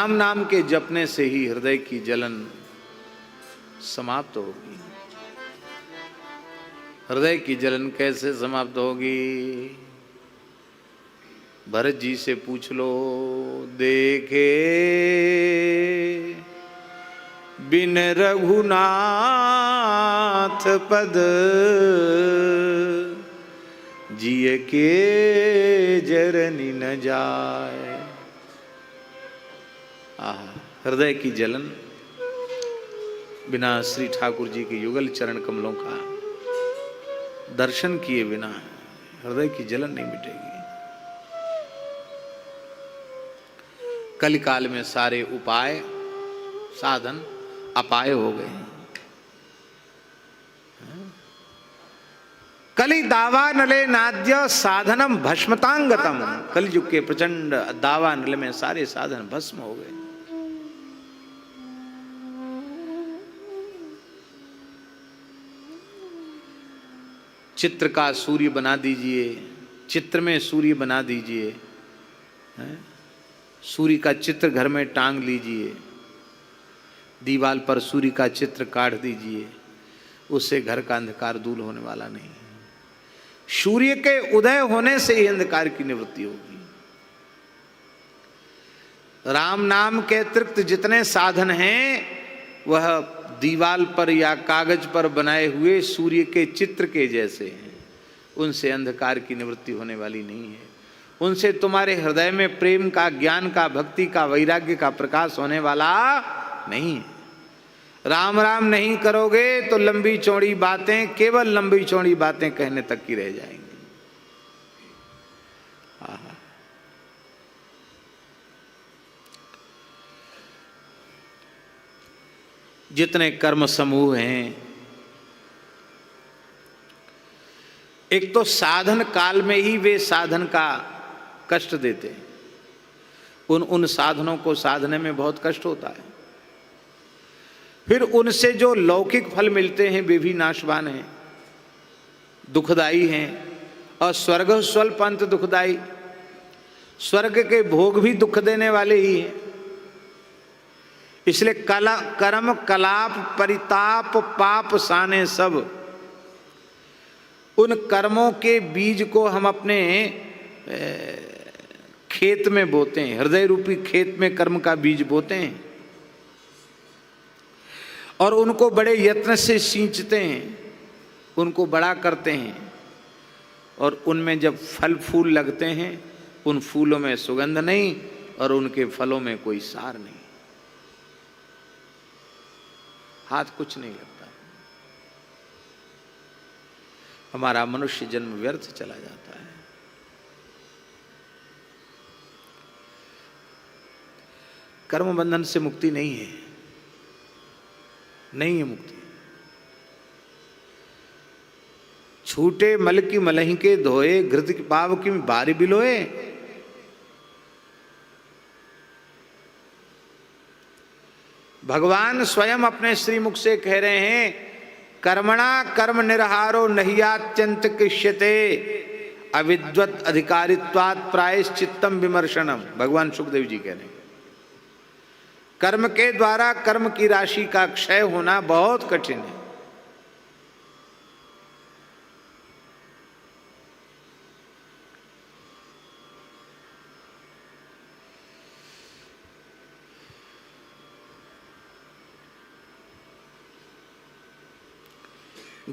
राम नाम के जपने से ही हृदय की जलन समाप्त होगी। हृदय की जलन कैसे समाप्त होगी? भरत जी से पूछ लो। देखे बिन रघुनाथ पद, जिय के जरनी न जाए। हृदय की जलन बिना श्री ठाकुर जी के युगल चरण कमलों का दर्शन किए बिना हृदय की जलन नहीं मिटेगी। कलिकाल में सारे उपाय साधन अपाय हो गए। कलि दावा नले नाद्य साधनम भस्मतांगतम। कलियुग के प्रचंड दावा नल में सारे साधन भस्म हो गए। चित्र का सूर्य बना दीजिए, चित्र में सूर्य बना दीजिए, सूर्य का चित्र घर में टांग लीजिए, दीवार पर सूर्य का चित्र काट दीजिए, उससे घर का अंधकार दूर होने वाला नहीं। सूर्य के उदय होने से ही अंधकार की निवृत्ति होगी। राम नाम के अतिरिक्त जितने साधन हैं वह दीवाल पर या कागज पर बनाए हुए सूर्य के चित्र के जैसे हैं। उनसे अंधकार की निवृत्ति होने वाली नहीं है। उनसे तुम्हारे हृदय में प्रेम का, ज्ञान का, भक्ति का, वैराग्य का प्रकाश होने वाला नहीं है। राम राम नहीं करोगे तो लंबी चौड़ी बातें, केवल लंबी चौड़ी बातें कहने तक की रह जाएंगी। जितने कर्म समूह हैं, एक तो साधन काल में ही वे साधन का कष्ट देते हैं। उन साधनों को साधने में बहुत कष्ट होता है। फिर उनसे जो लौकिक फल मिलते हैं वे भी नाशवान हैं, दुखदाई हैं। और स्वर्ग स्वल्प अंत दुखदाई, स्वर्ग के भोग भी दुख देने वाले ही हैं। इसलिए कर्म कलाप परिताप पाप साने सब, उन कर्मों के बीज को हम अपने खेत में बोते हैं। हृदय रूपी खेत में कर्म का बीज बोते हैं और उनको बड़े यत्न से सींचते हैं, उनको बड़ा करते हैं। और उनमें जब फल फूल लगते हैं, उन फूलों में सुगंध नहीं और उनके फलों में कोई सार नहीं, हाथ कुछ नहीं लगता। हमारा मनुष्य जन्म व्यर्थ चला जाता है। कर्म बंधन से मुक्ति नहीं है, नहीं है मुक्ति। छूटे मल की मलही के धोए, घृत की पाव की बारी बिलोए। भगवान स्वयं अपने श्रीमुख से कह रहे हैं, कर्मणा कर्म निर्हारो नहियात्यंत कृष्यते अविद्वत अधिकारित्वात् प्रायश्चित्तम विमर्शनम। भगवान सुखदेव जी कह रहे हैं, कर्म के द्वारा कर्म की राशि का क्षय होना बहुत कठिन है।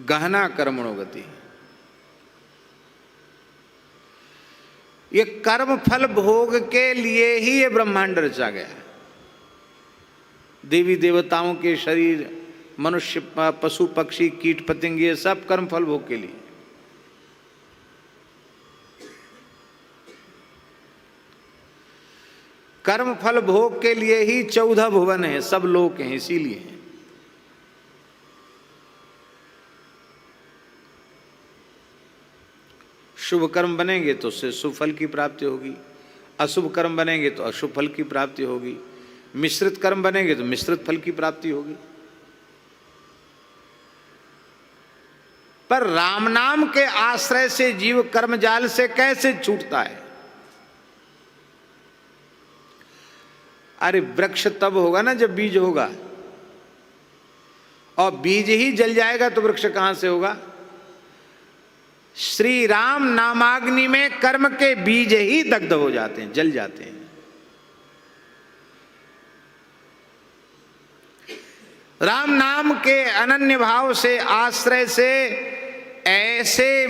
गहना कर्मणो गति, ये कर्म फल भोग के लिए ही ये ब्रह्मांड रचा गया है। देवी देवताओं के शरीर, मनुष्य, पशु पक्षी, कीट पतंग, ये सब कर्म फल भोग के लिए। कर्म फल भोग के लिए ही 14 भुवन है, सब लोक हैं, इसीलिए हैं। शुभ कर्म बनेंगे तो उससे शुभ फल की प्राप्ति होगी, अशुभ कर्म बनेंगे तो अशुभ फल की प्राप्ति होगी, मिश्रित कर्म बनेंगे तो मिश्रित फल की प्राप्ति होगी। पर राम नाम के आश्रय से जीव कर्म जाल से कैसे छूटता है? अरे वृक्ष तब होगा ना जब बीज होगा, और बीज ही जल जाएगा तो वृक्ष कहां से होगा। श्री राम नामाग्नि में कर्म के बीज ही दग्ध हो जाते हैं, जल जाते हैं। राम नाम के अनन्य भाव से, आश्रय से ऐसे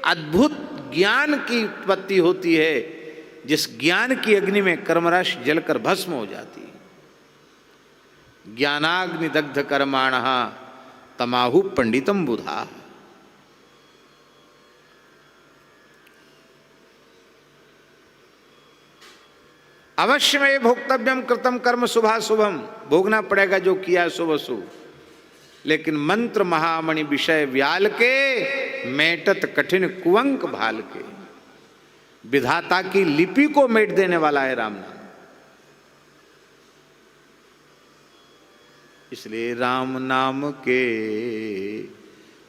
अद्भुत ज्ञान की उत्पत्ति होती है जिस ज्ञान की अग्नि में कर्मरस जलकर भस्म हो जाती है। ज्ञानाग्नि दग्ध कर्माणः तमाहु पंडितम बुधा। अवश्य में भोक्तव्यम कृतम कर्म शुभाशुभम, भोगना पड़ेगा जो किया शुभ अशुभ, लेकिन मंत्र महामणि विषय व्याल के, मेटत कठिन कुंवक भाल के। विधाता की लिपि को मेट देने वाला है राम नाम। इसलिए राम नाम के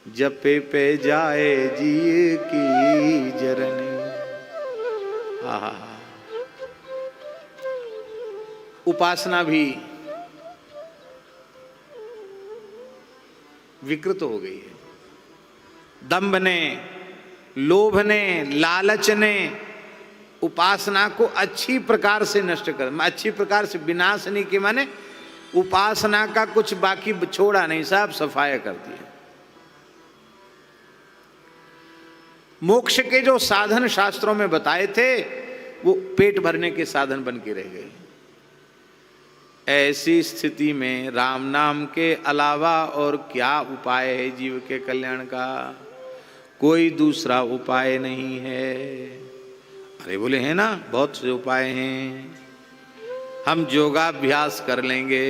जपे पे जाए जी की जरनी। आहा, उपासना भी विकृत हो गई है। दंभ ने, लोभ ने, लालच ने उपासना को अच्छी प्रकार से नष्ट कर, अच्छी प्रकार से विनाश नहीं की, माने उपासना का कुछ बाकी छोड़ा नहीं, सब सफाया कर दिया। मोक्ष के जो साधन शास्त्रों में बताए थे वो पेट भरने के साधन बन के रह गए। ऐसी स्थिति में राम नाम के अलावा और क्या उपाय है जीव के कल्याण का? कोई दूसरा उपाय नहीं है। अरे बोले हैं ना, बहुत से उपाय हैं, हम योगाभ्यास कर लेंगे,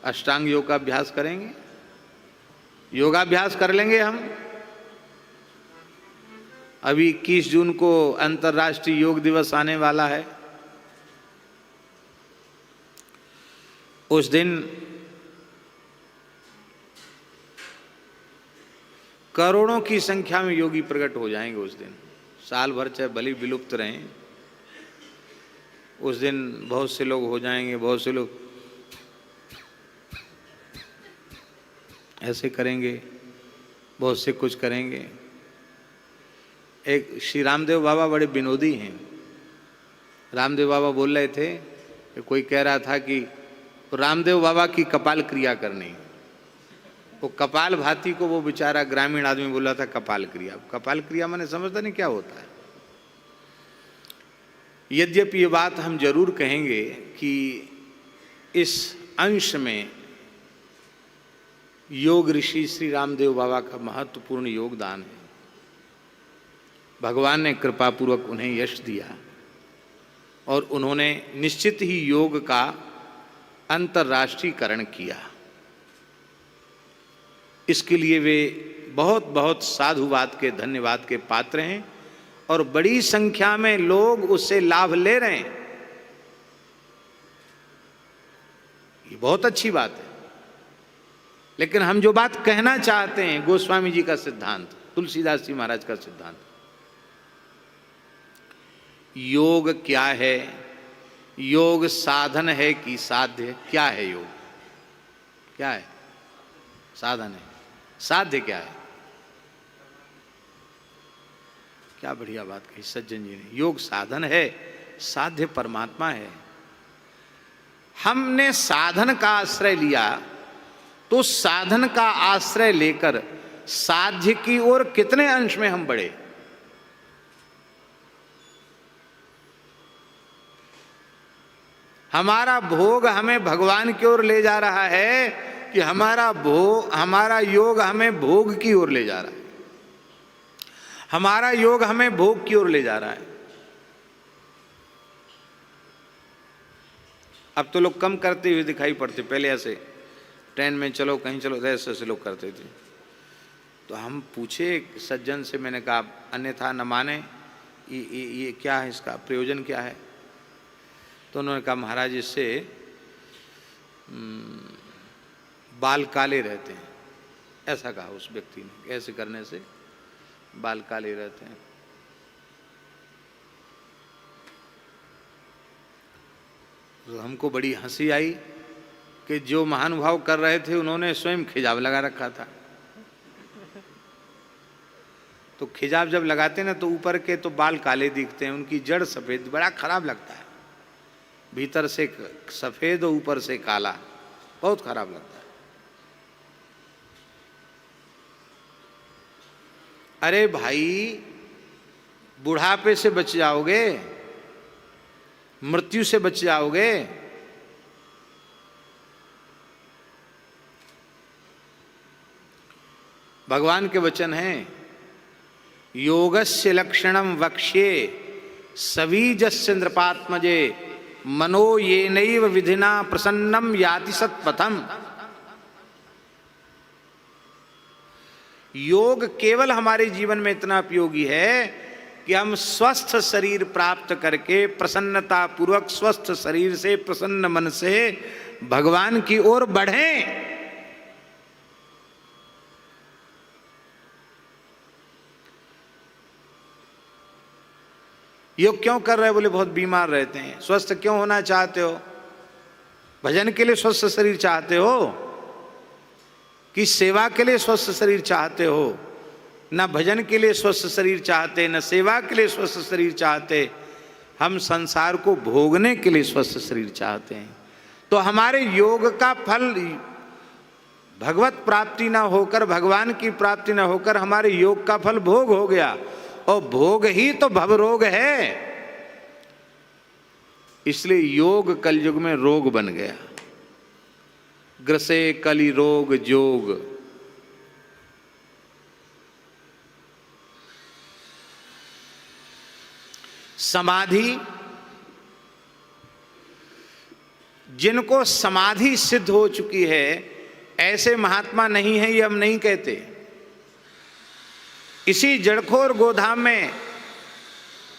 अष्टांग योग का अभ्यास करेंगे, योगाभ्यास कर लेंगे हम। अभी 21 जून को अंतर्राष्ट्रीय योग दिवस आने वाला है। उस दिन करोड़ों की संख्या में योगी प्रकट हो जाएंगे। उस दिन साल भर चाहे भले विलुप्त रहें, उस दिन बहुत से लोग हो जाएंगे। बहुत से लोग ऐसे करेंगे, बहुत से कुछ करेंगे। एक श्री रामदेव बाबा बड़े विनोदी हैं। रामदेव बाबा बोल रहे थे कि कोई कह रहा था कि रामदेव बाबा की कपाल क्रिया करनी। वो कपाल भाती को वो बेचारा ग्रामीण आदमी बोला था कपाल क्रिया। कपाल क्रिया मैंने समझता नहीं क्या होता है। यद्यपि ये बात हम जरूर कहेंगे कि इस अंश में योग ऋषि श्री रामदेव बाबा का महत्वपूर्ण योगदान है। भगवान ने कृपा पूर्वक उन्हें यश दिया और उन्होंने निश्चित ही योग का अंतर्राष्ट्रीयकरण किया। इसके लिए वे बहुत बहुत साधुवाद के, धन्यवाद के पात्र हैं और बड़ी संख्या में लोग उससे लाभ ले रहे हैं। ये बहुत अच्छी बात है। लेकिन हम जो बात कहना चाहते हैं, गोस्वामी जी का सिद्धांत, तुलसीदास जी महाराज का सिद्धांत, योग क्या है? योग साधन है कि साध्य? क्या है योग? क्या है? साधन है। साध्य क्या है? क्या बढ़िया बात कही सज्जन जी ने। योग साधन है, साध्य परमात्मा है। हमने साधन का आश्रय लिया तो साधन का आश्रय लेकर साध्य की ओर कितने अंश में हम बढ़े। हमारा भोग हमें भगवान की ओर ले जा रहा है कि हमारा योग हमें भोग की ओर ले जा रहा है? हमारा योग हमें भोग की ओर ले जा रहा है। अब तो लोग कम करते हुए दिखाई पड़ते। पहले ऐसे ट्रेन में चलो, कहीं चलो, ऐसे ऐसे लोग करते थे। तो हम पूछे सज्जन से, मैंने कहा अन्यथा न माने, ये क्या है, इसका प्रयोजन क्या है? तो उन्होंने कहा महाराज इससे बाल काले रहते हैं। ऐसा कहा उस व्यक्ति ने, ऐसे करने से बाल काले रहते हैं। तो हमको बड़ी हंसी आई कि जो महानुभाव कर रहे थे उन्होंने स्वयं खिजाब लगा रखा था। तो खिजाब जब लगाते ना तो ऊपर के तो बाल काले दिखते हैं, उनकी जड़ सफेद, बड़ा खराब लगता है। भीतर से सफेद और ऊपर से काला, बहुत खराब लगता है। अरे भाई, बुढ़ापे से बच जाओगे, मृत्यु से बच जाओगे। भगवान के वचन हैं, योगस्य लक्षणम वक्ष्ये सवीजस्य नृपात्मजे मनो येनैव विधिना प्रसन्नम याति सत्पथम। योग केवल हमारे जीवन में इतना उपयोगी है कि हम स्वस्थ शरीर प्राप्त करके प्रसन्नता पूर्वक स्वस्थ शरीर से प्रसन्न मन से भगवान की ओर बढ़ें। योग क्यों कर रहे हो? बोले बहुत बीमार रहते हैं। स्वस्थ क्यों होना चाहते हो? भजन के लिए स्वस्थ शरीर चाहते हो कि सेवा के लिए स्वस्थ शरीर चाहते हो? न भजन के लिए स्वस्थ शरीर चाहते, न सेवा के लिए स्वस्थ शरीर चाहते। हम संसार को भोगने के लिए स्वस्थ शरीर चाहते हैं। तो हमारे योग का फल भगवत प्राप्ति ना होकर, भगवान की प्राप्ति ना होकर, हमारे योग का फल भोग हो गया। और भोग ही तो भवरोग है। इसलिए योग कलयुग में रोग बन गया। ग्रसे कलि रोग जोग। समाधि, जिनको समाधि सिद्ध हो चुकी है ऐसे महात्मा नहीं है, ये हम नहीं कहते। इसी जड़खोर गोधाम में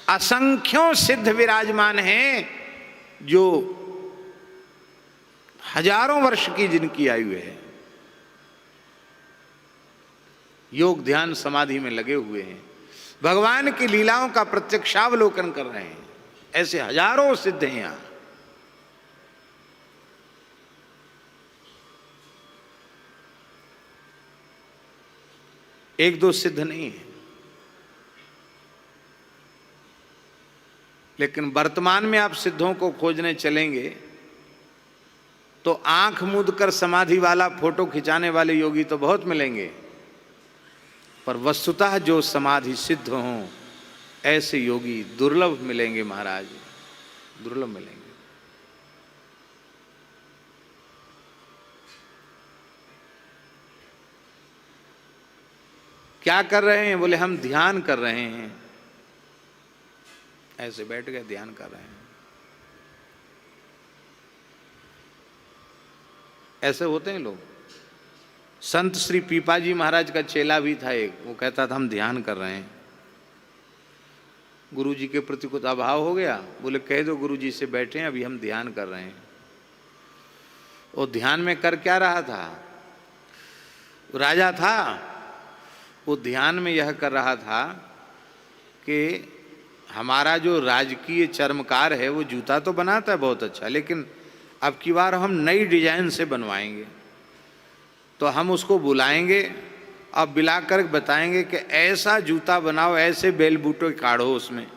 असंख्यों सिद्ध विराजमान हैं जो हजारों वर्ष की जिनकी आयु है, योग ध्यान समाधि में लगे हुए हैं, भगवान की लीलाओं का प्रत्यक्षावलोकन कर रहे हैं। ऐसे हजारों सिद्ध हैं यहां। एक दो सिद्ध नहीं है। लेकिन वर्तमान में आप सिद्धों को खोजने चलेंगे तो आंख मूंद कर समाधि वाला फोटो खिंचाने वाले योगी तो बहुत मिलेंगे, पर वस्तुतः जो समाधि सिद्ध हों ऐसे योगी दुर्लभ मिलेंगे महाराज, दुर्लभ मिलेंगे। क्या कर रहे हैं? बोले हम ध्यान कर रहे हैं। ऐसे बैठ गए ध्यान कर रहे हैं। ऐसे होते हैं लोग। संत श्री पीपाजी महाराज का चेला भी था एक, वो कहता था हम ध्यान कर रहे हैं। गुरुजी के प्रति कुछ अभाव हो गया, बोले कह दो गुरुजी से बैठे हैं, अभी हम ध्यान कर रहे हैं। वो ध्यान में कर क्या रहा था? राजा था, वो ध्यान में यह कर रहा था कि हमारा जो राजकीय चर्मकार है वो जूता तो बनाता है बहुत अच्छा, लेकिन अब की बार हम नई डिजाइन से बनवाएंगे। तो हम उसको बुलाएंगे और बुलाकर बताएंगे कि ऐसा जूता बनाओ, ऐसे बेल बूटे काढ़ो उसमें।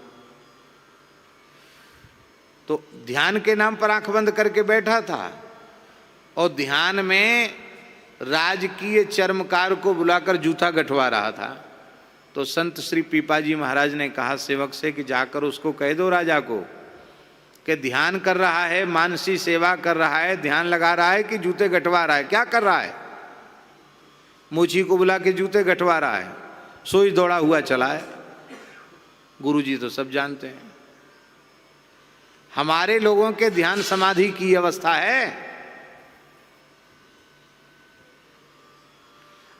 तो ध्यान के नाम पर आंख बंद करके बैठा था और ध्यान में राजकीय चर्मकार को बुलाकर जूता गठवा रहा था। तो संत श्री पीपाजी महाराज ने कहा सेवक से कि जाकर उसको कह दो राजा को कि ध्यान कर रहा है, मानसी सेवा कर रहा है, ध्यान लगा रहा है कि जूते गठवा रहा है? क्या कर रहा है? मूछी को बुला के जूते गठवा रहा है, सोई दौड़ा हुआ चला है। गुरुजी तो सब जानते हैं। हमारे लोगों के ध्यान समाधि की अवस्था है।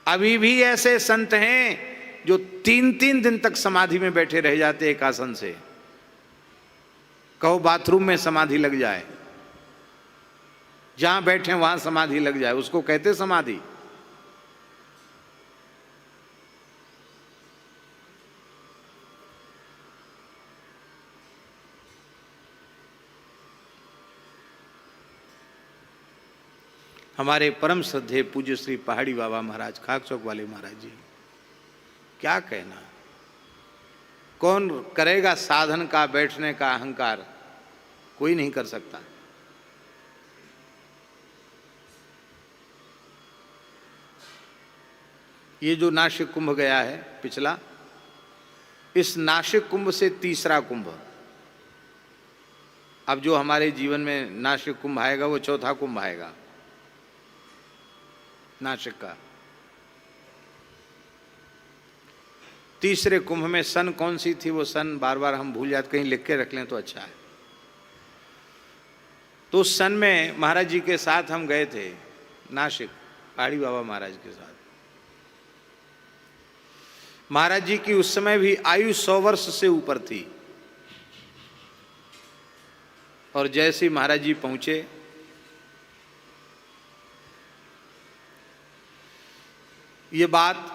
अभी भी ऐसे संत हैं जो 3-3 दिन तक समाधि में बैठे रह जाते एक आसन से। कहो बाथरूम में समाधि लग जाए, जहां बैठे वहां समाधि लग जाए, उसको कहते समाधि। हमारे परम श्रद्धेय पूज्य श्री पहाड़ी बाबा महाराज, खाक चौक वाले महाराज जी, क्या कहना। कौन करेगा साधन का बैठने का अहंकार? कोई नहीं कर सकता। ये जो नासिक कुंभ गया है पिछला, इस नासिक कुंभ से तीसरा कुंभ, अब जो हमारे जीवन में नासिक कुंभ आएगा वो चौथा कुंभ आएगा नासिक का। तीसरे कुंभ में सन कौन सी थी, वो सन बार बार हम भूल जाते, कहीं लिख के रख लें तो अच्छा है। तो उस सन में महाराज जी के साथ हम गए थे नासिक, पहाड़ी बाबा महाराज के साथ। महाराज जी की उस समय भी आयु 100 वर्ष से ऊपर थी। और जैसे महाराज जी पहुंचे, ये बात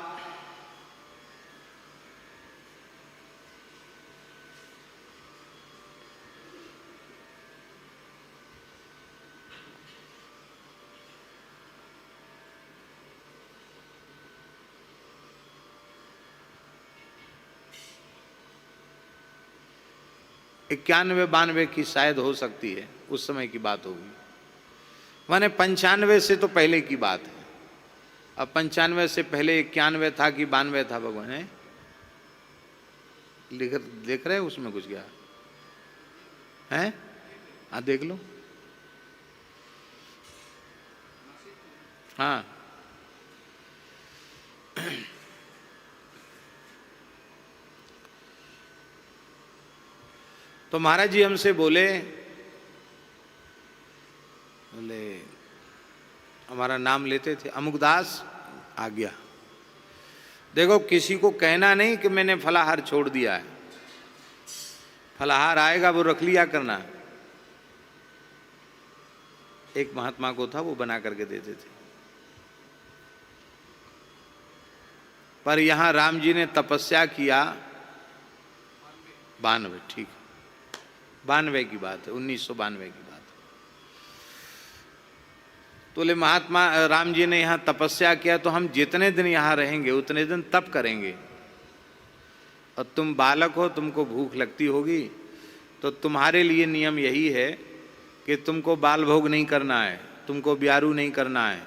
इक्यानवे 92 की शायद हो सकती है, उस समय की बात होगी। माने 95 से तो पहले की बात है। अब 95 से पहले 91 था कि 92 था, भगवान है देख रहे हैं उसमें कुछ क्या है? हाँ देख लो। हाँ तो महाराज जी हमसे बोले हमारा नाम लेते थे, अमुकदास आ गया। देखो किसी को कहना नहीं कि मैंने फलाहार छोड़ दिया है, फलाहार आएगा वो रख लिया करना। एक महात्मा को था वो बना करके देते थे। पर यहां राम जी ने तपस्या किया 92, ठीक 92 की बात है, 1992 की बात है। तो ले महात्मा राम जी ने यहाँ तपस्या किया, तो हम जितने दिन यहाँ रहेंगे उतने दिन तप करेंगे। और तुम बालक हो, तुमको भूख लगती होगी, तो तुम्हारे लिए नियम यही है कि तुमको बाल भोग नहीं करना है, तुमको ब्यारू नहीं करना है।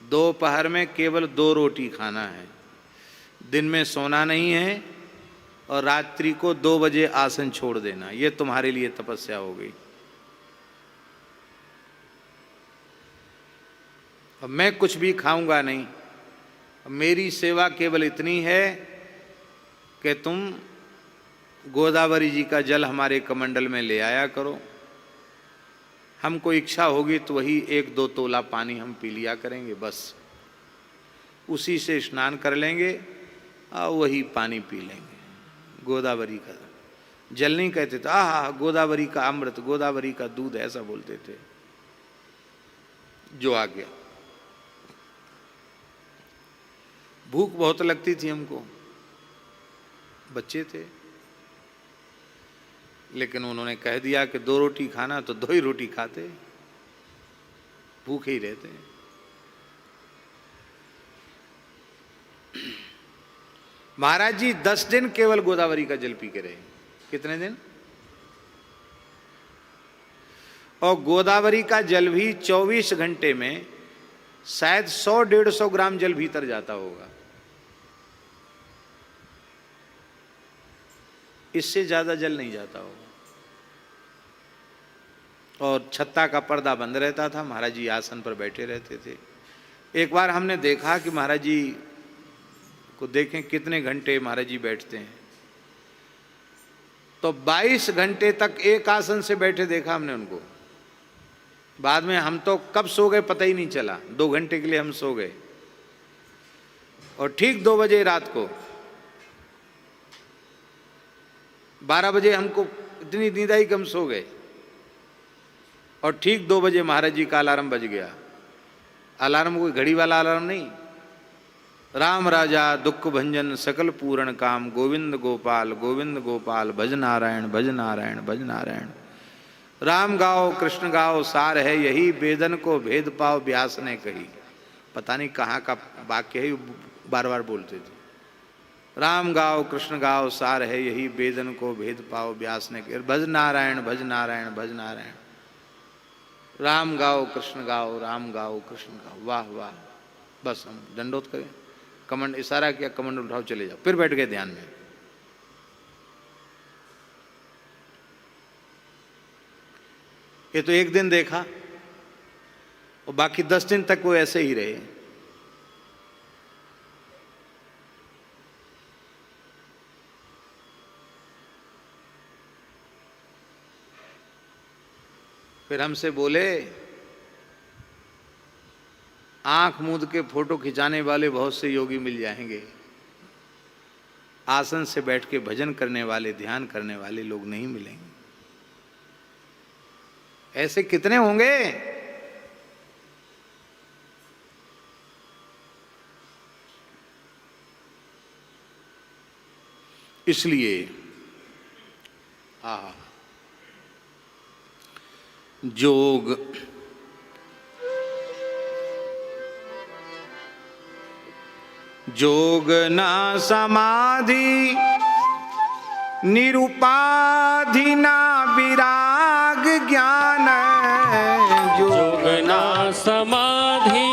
दोपहर में केवल 2 रोटी खाना है, दिन में सोना नहीं है, और रात्रि को 2 बजे आसन छोड़ देना। ये तुम्हारे लिए तपस्या हो गई। अब मैं कुछ भी खाऊंगा नहीं, मेरी सेवा केवल इतनी है कि तुम गोदावरी जी का जल हमारे कमंडल में ले आया करो। हमको इच्छा होगी तो वही 1-2 तोला पानी हम पी लिया करेंगे, बस उसी से स्नान कर लेंगे और वही पानी पी लेंगे। गोदावरी का जल नहीं कहते थे, आहा गोदावरी का अमृत, गोदावरी का दूध, ऐसा बोलते थे। जो आ गया। भूख बहुत लगती थी हमको, बच्चे थे, लेकिन उन्होंने कह दिया कि 2 रोटी खाना, तो 2 ही रोटी खाते, भूखे ही रहते। महाराज जी 10 दिन केवल गोदावरी का जल पी के रहे। कितने दिन? और गोदावरी का जल भी 24 घंटे में शायद 100-150 ग्राम जल भीतर जाता होगा, इससे ज्यादा जल नहीं जाता होगा। और छत्ता का पर्दा बंद रहता था, महाराज जी आसन पर बैठे रहते थे। एक बार हमने देखा कि महाराज जी को देखें कितने घंटे महाराज जी बैठते हैं, तो 22 घंटे तक एक आसन से बैठे देखा हमने उनको। बाद में हम तो कब सो गए पता ही नहीं चला, 2 घंटे के लिए हम सो गए। और ठीक 2 बजे रात को, 12 बजे हमको इतनी नींद आई कि हम सो गए। और ठीक 2 बजे महाराज जी का अलार्म बज गया। अलार्म कोई घड़ी वाला अलार्म नहीं, राम राजा दुख भंजन सकल पूर्ण काम, गोविंद गोपाल भज नारायण भज नारायण भज नारायण। राम गाओ कृष्ण गाओ सार है यही, वेदन को भेद पाओ व्यास ने कही। पता नहीं कहाँ का वाक्य है, बार बार बोलते थे। राम गाओ कृष्ण गाओ सार है यही, वेदन को भेद पाओ व्यास ने कही। भज नारायण भज नारायण भज नारायण। राम गाओ कृष्ण गाओ, राम गाओ कृष्ण गाओ। वाह वाह। बस हम दंडोत करें, कमंड इशारा किया, कमंड उठाओ चले जाओ, फिर बैठ गए ध्यान में। ये तो एक दिन देखा और बाकी 10 दिन तक वो ऐसे ही रहे। फिर हमसे बोले, आंख मूंद के फोटो खिंचाने वाले बहुत से योगी मिल जाएंगे, आसन से बैठ के भजन करने वाले, ध्यान करने वाले लोग नहीं मिलेंगे। ऐसे कितने होंगे? इसलिए जोग जोग ना समाधि निरुपाधि ना विराग ज्ञान। जोग ना समाधि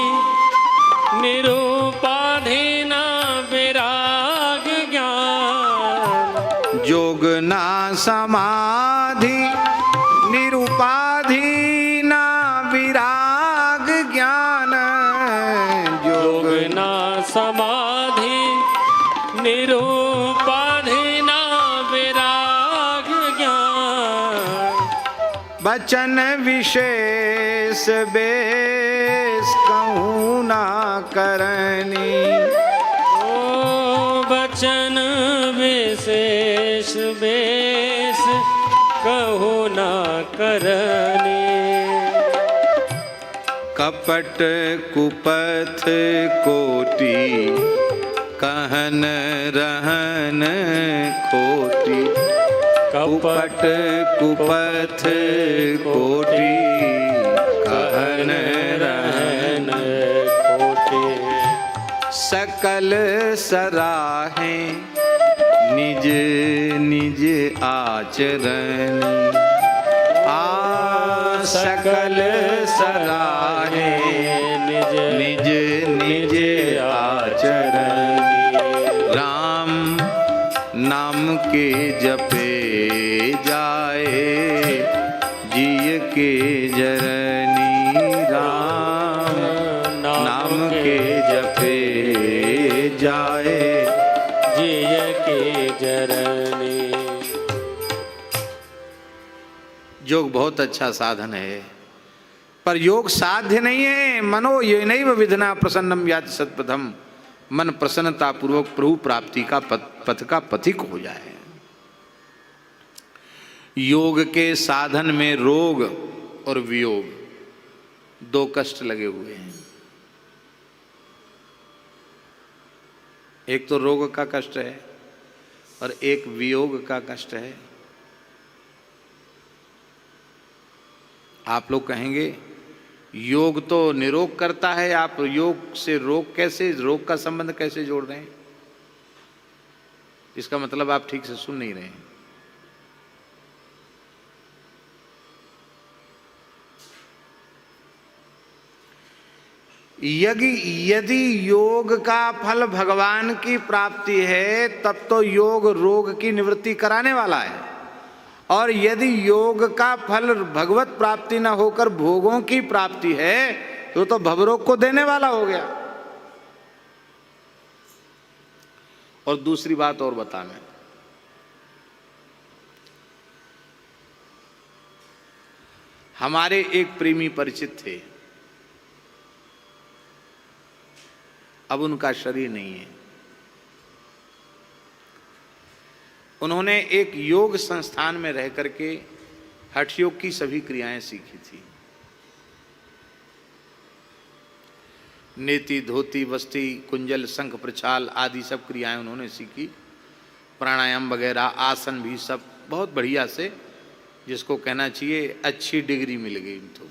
निरुपाधि ना विराग ज्ञान। जोग ना समाधि निरुपाधि ना विराग ज्ञान। जोग ना समाधि निरुपाधि ना विराग ज्ञान। बचन विशेष बेस कहूँ ना करनी। ओ बचन विशेष बेस कहूँ ना करनी। कपट कुपथ कोटि कहन रहन खोटी। कपट कुपथ कोटि कहन रहन खोटी। सकल सराहे निज निज आचरण। सकल सराहे निज निज निज आचरण। राम नाम के जपे जाए जिय के जरनी। राम नाम के जपे जाए जिय के जरनी। योग बहुत अच्छा साधन है, पर योग साध्य नहीं है। मनो ये नैव विधना प्रसन्नम याति सत्पथम। मन प्रसन्नता पूर्वक प्रभु प्राप्ति का पथ का पथिक हो जाए। योग के साधन में रोग और वियोग 2 कष्ट लगे हुए हैं। एक तो रोग का कष्ट है और एक वियोग का कष्ट है। आप लोग कहेंगे योग तो निरोग करता है, आप योग से रोग कैसे, रोग का संबंध कैसे जोड़ रहे हैं? इसका मतलब आप ठीक से सुन नहीं रहे हैं। यदि योग का फल भगवान की प्राप्ति है तब तो योग रोग की निवृत्ति कराने वाला है, और यदि योग का फल भगवत प्राप्ति न होकर भोगों की प्राप्ति है तो भवरोग को देने वाला हो गया। और दूसरी बात और बता, मैं हमारे एक प्रेमी परिचित थे, अब उनका शरीर नहीं है। उन्होंने एक योग संस्थान में रह करके हठ योग की सभी क्रियाएं सीखी थी। नेति, धोती, वस्ती, कुंजल, शंख, प्रछाल आदि सब क्रियाएं उन्होंने सीखी। प्राणायाम वगैरह, आसन भी सब बहुत बढ़िया से जिसको कहना चाहिए अच्छी डिग्री मिल गई तो।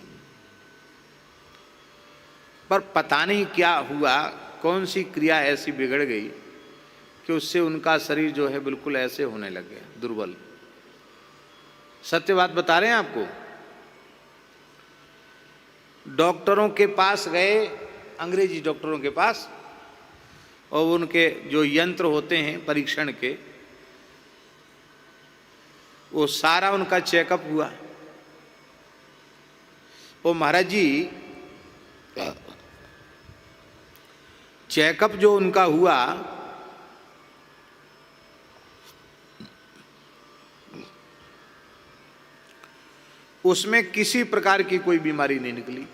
पर पता नहीं क्या हुआ, कौन सी क्रिया ऐसी बिगड़ गई कि उससे उनका शरीर जो है बिल्कुल ऐसे होने लग गया, दुर्बल। सत्य बात बता रहे हैं आपको। डॉक्टरों के पास गए, अंग्रेजी डॉक्टरों के पास, और उनके जो यंत्र होते हैं परीक्षण के, वो सारा उनका चेकअप हुआ। वो महाराज जी चेकअप जो उनका हुआ, उसमें किसी प्रकार की कोई बीमारी नहीं निकली,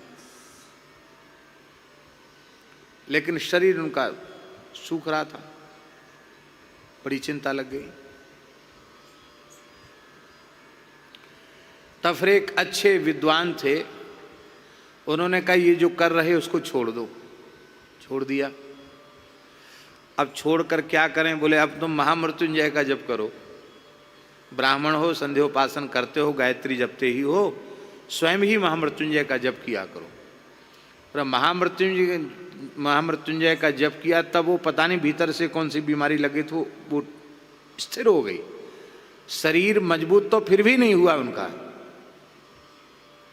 लेकिन शरीर उनका सूख रहा था। बड़ी चिंता लग गई। तब फिर एक अच्छे विद्वान थे, उन्होंने कहा ये जो कर रहे उसको छोड़ दो। छोड़ दिया। अब छोड़कर क्या करें? बोले अब तुम महामृत्युंजय का जप करो। ब्राह्मण हो, संध्योपासन करते हो, गायत्री जपते ही हो, स्वयं ही महामृत्युंजय का जप किया करो। पर महामृत्युंजय का जप किया, तब वो पता नहीं भीतर से कौन सी बीमारी लगी तो वो स्थिर हो गई। शरीर मजबूत तो फिर भी नहीं हुआ उनका,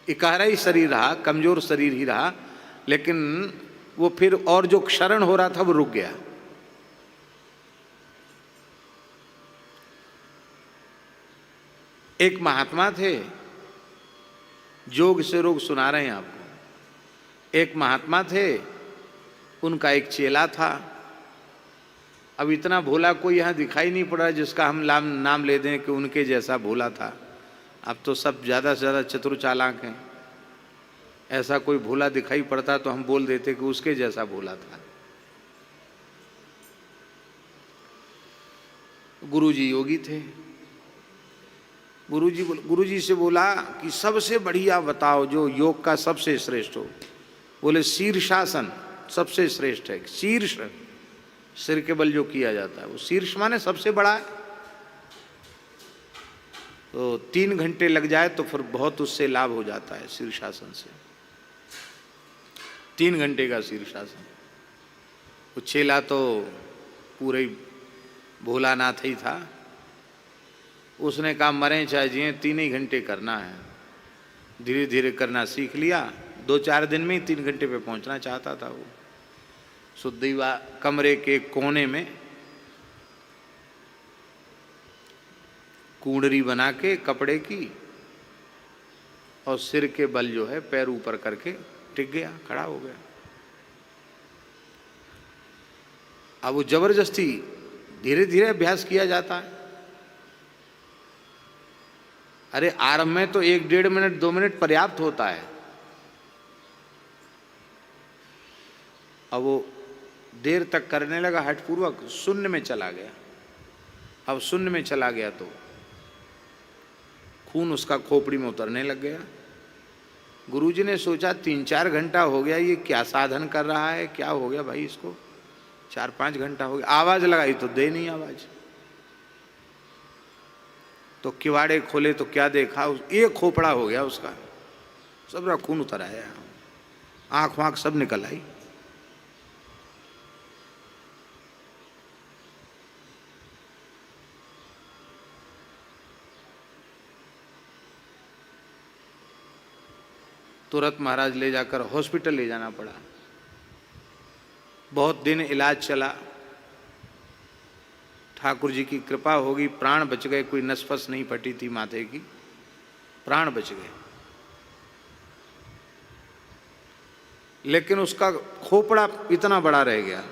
इकहरा ही शरीर रहा, कमजोर शरीर ही रहा, लेकिन वो फिर और जो क्षरण हो रहा था वो रुक गया। एक महात्मा थे, जोग से रोग सुना रहे हैं आपको। एक महात्मा थे, उनका एक चेला था। अब इतना भोला कोई यहाँ दिखाई नहीं पड़ रहा जिसका हम नाम ले दें कि उनके जैसा भोला था। अब तो सब ज़्यादा से ज़्यादा चतुर चालाक हैं। ऐसा कोई भोला दिखाई पड़ता तो हम बोल देते कि उसके जैसा भोला था। गुरुजी योगी थे। गुरुजी से बोला कि सबसे बढ़िया बताओ जो योग का सबसे श्रेष्ठ हो। बोले शीर्षासन सबसे श्रेष्ठ है। शीर्ष, सिर के बल जो किया जाता है वो शीर्ष माने सबसे बड़ा है। तो 3 घंटे लग जाए तो फिर बहुत उससे लाभ हो जाता है शीर्षासन से। 3 घंटे का शीर्षासन। वो चेला तो पूरे ही भोलानाथ ही था। उसने कहा मरें चाहे जिए 3 ही घंटे करना है। धीरे धीरे करना सीख लिया। 2-4 दिन में ही 3 घंटे पे पहुंचना चाहता था वो। सुदीवा कमरे के कोने में कूंडरी बना के कपड़े की, और सिर के बल जो है पैर ऊपर करके टिक गया, खड़ा हो गया। अब वो जबरदस्ती धीरे धीरे अभ्यास किया जाता है। अरे आरंभ में तो 1-1.5 मिनट 2 मिनट पर्याप्त होता है। अब वो देर तक करने लगा, हठपूर्वक शून्य में चला गया। अब शून्य में चला गया तो खून उसका खोपड़ी में उतरने लग गया। गुरुजी ने सोचा 3-4 घंटा हो गया, ये क्या साधन कर रहा है, क्या हो गया भाई इसको? 4-5 घंटा हो गया। आवाज लगाई तो दे नहीं आवाज। तो किवाड़े खोले तो क्या देखा, एक खोपड़ा हो गया उसका, सब खून उतर आया, आंख वाँख सब निकल आई। तुरंत महाराज ले जाकर हॉस्पिटल ले जाना पड़ा। बहुत दिन इलाज चला। ठाकुर जी की कृपा होगी, प्राण बच गए। कोई नसफस नहीं फटी थी माथे की, प्राण बच गए। लेकिन उसका खोपड़ा इतना बड़ा रह गया।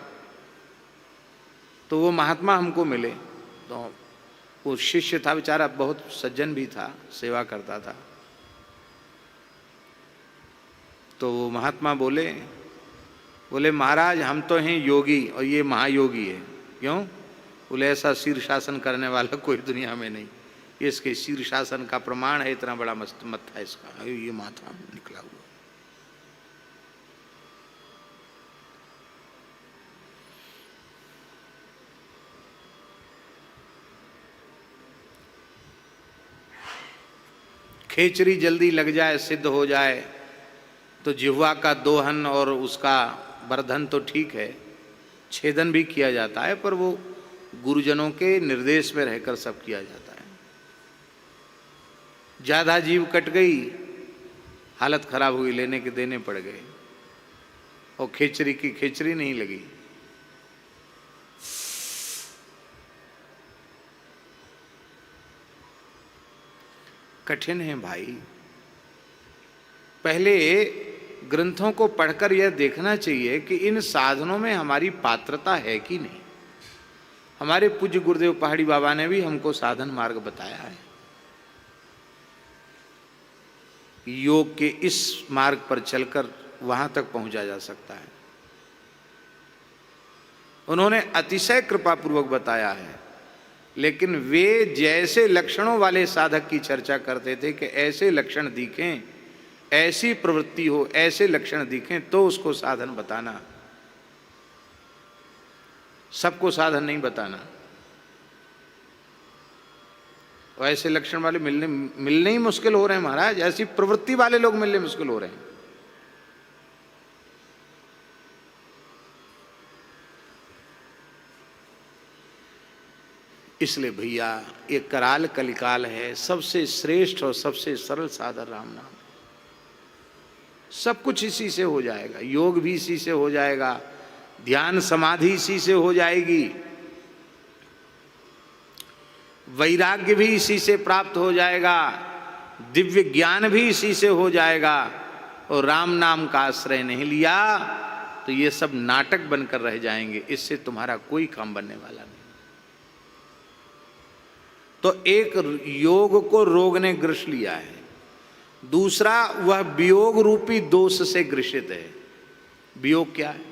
तो वो महात्मा हमको मिले, तो वो शिष्य था बेचारा, बहुत सज्जन भी था, सेवा करता था। तो वो महात्मा बोले महाराज हम तो हैं योगी और ये महायोगी है। क्यों? बोले ऐसा शीर्षासन करने वाला कोई दुनिया में नहीं। इसके शीर्षासन का प्रमाण है, इतना बड़ा मत्था इसका, ये माथा निकला हुआ। खेचरी जल्दी लग जाए, सिद्ध हो जाए, तो जिह्वा का दोहन और उसका वर्धन तो ठीक है, छेदन भी किया जाता है, पर वो गुरुजनों के निर्देश में रहकर सब किया जाता है। ज्यादा जीव कट गई, हालत खराब हुई, लेने के देने पड़ गए, और खेचरी की खेचरी नहीं लगी। कठिन है भाई। पहले ग्रंथों को पढ़कर यह देखना चाहिए कि इन साधनों में हमारी पात्रता है कि नहीं। हमारे पूज्य गुरुदेव पहाड़ी बाबा ने भी हमको साधन मार्ग बताया है। योग के इस मार्ग पर चलकर वहां तक पहुंचा जा सकता है। उन्होंने अतिशय कृपापूर्वक बताया है, लेकिन वे जैसे लक्षणों वाले साधक की चर्चा करते थे कि ऐसे लक्षण दिखें, ऐसी प्रवृत्ति हो, ऐसे लक्षण दिखें तो उसको साधन बताना, सबको साधन नहीं बताना। और ऐसे लक्षण वाले मिलने ही मुश्किल हो रहे हैं महाराज, ऐसी प्रवृत्ति वाले लोग मिलने मुश्किल हो रहे हैं। इसलिए भैया ये कराल कलिकाल है, सबसे श्रेष्ठ और सबसे सरल साधन राम नाम है। सब कुछ इसी से हो जाएगा, योग भी इसी से हो जाएगा, ध्यान समाधि इसी से हो जाएगी, वैराग्य भी इसी से प्राप्त हो जाएगा, दिव्य ज्ञान भी इसी से हो जाएगा। और राम नाम का आश्रय नहीं लिया तो ये सब नाटक बनकर रह जाएंगे, इससे तुम्हारा कोई काम बनने वाला नहीं। तो एक योग को रोग ने ग्रस लिया है, दूसरा वह वियोग रूपी दोष से ग्रसित है। वियोग क्या है?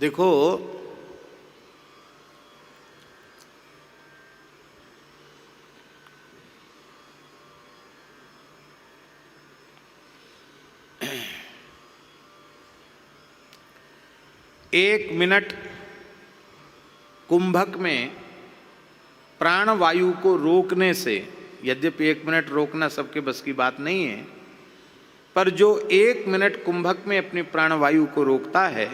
देखो, एक मिनट कुंभक में प्राणवायु को रोकने से, यद्यपि 1 मिनट रोकना सबके बस की बात नहीं है, पर जो 1 मिनट कुंभक में अपनी प्राणवायु को रोकता है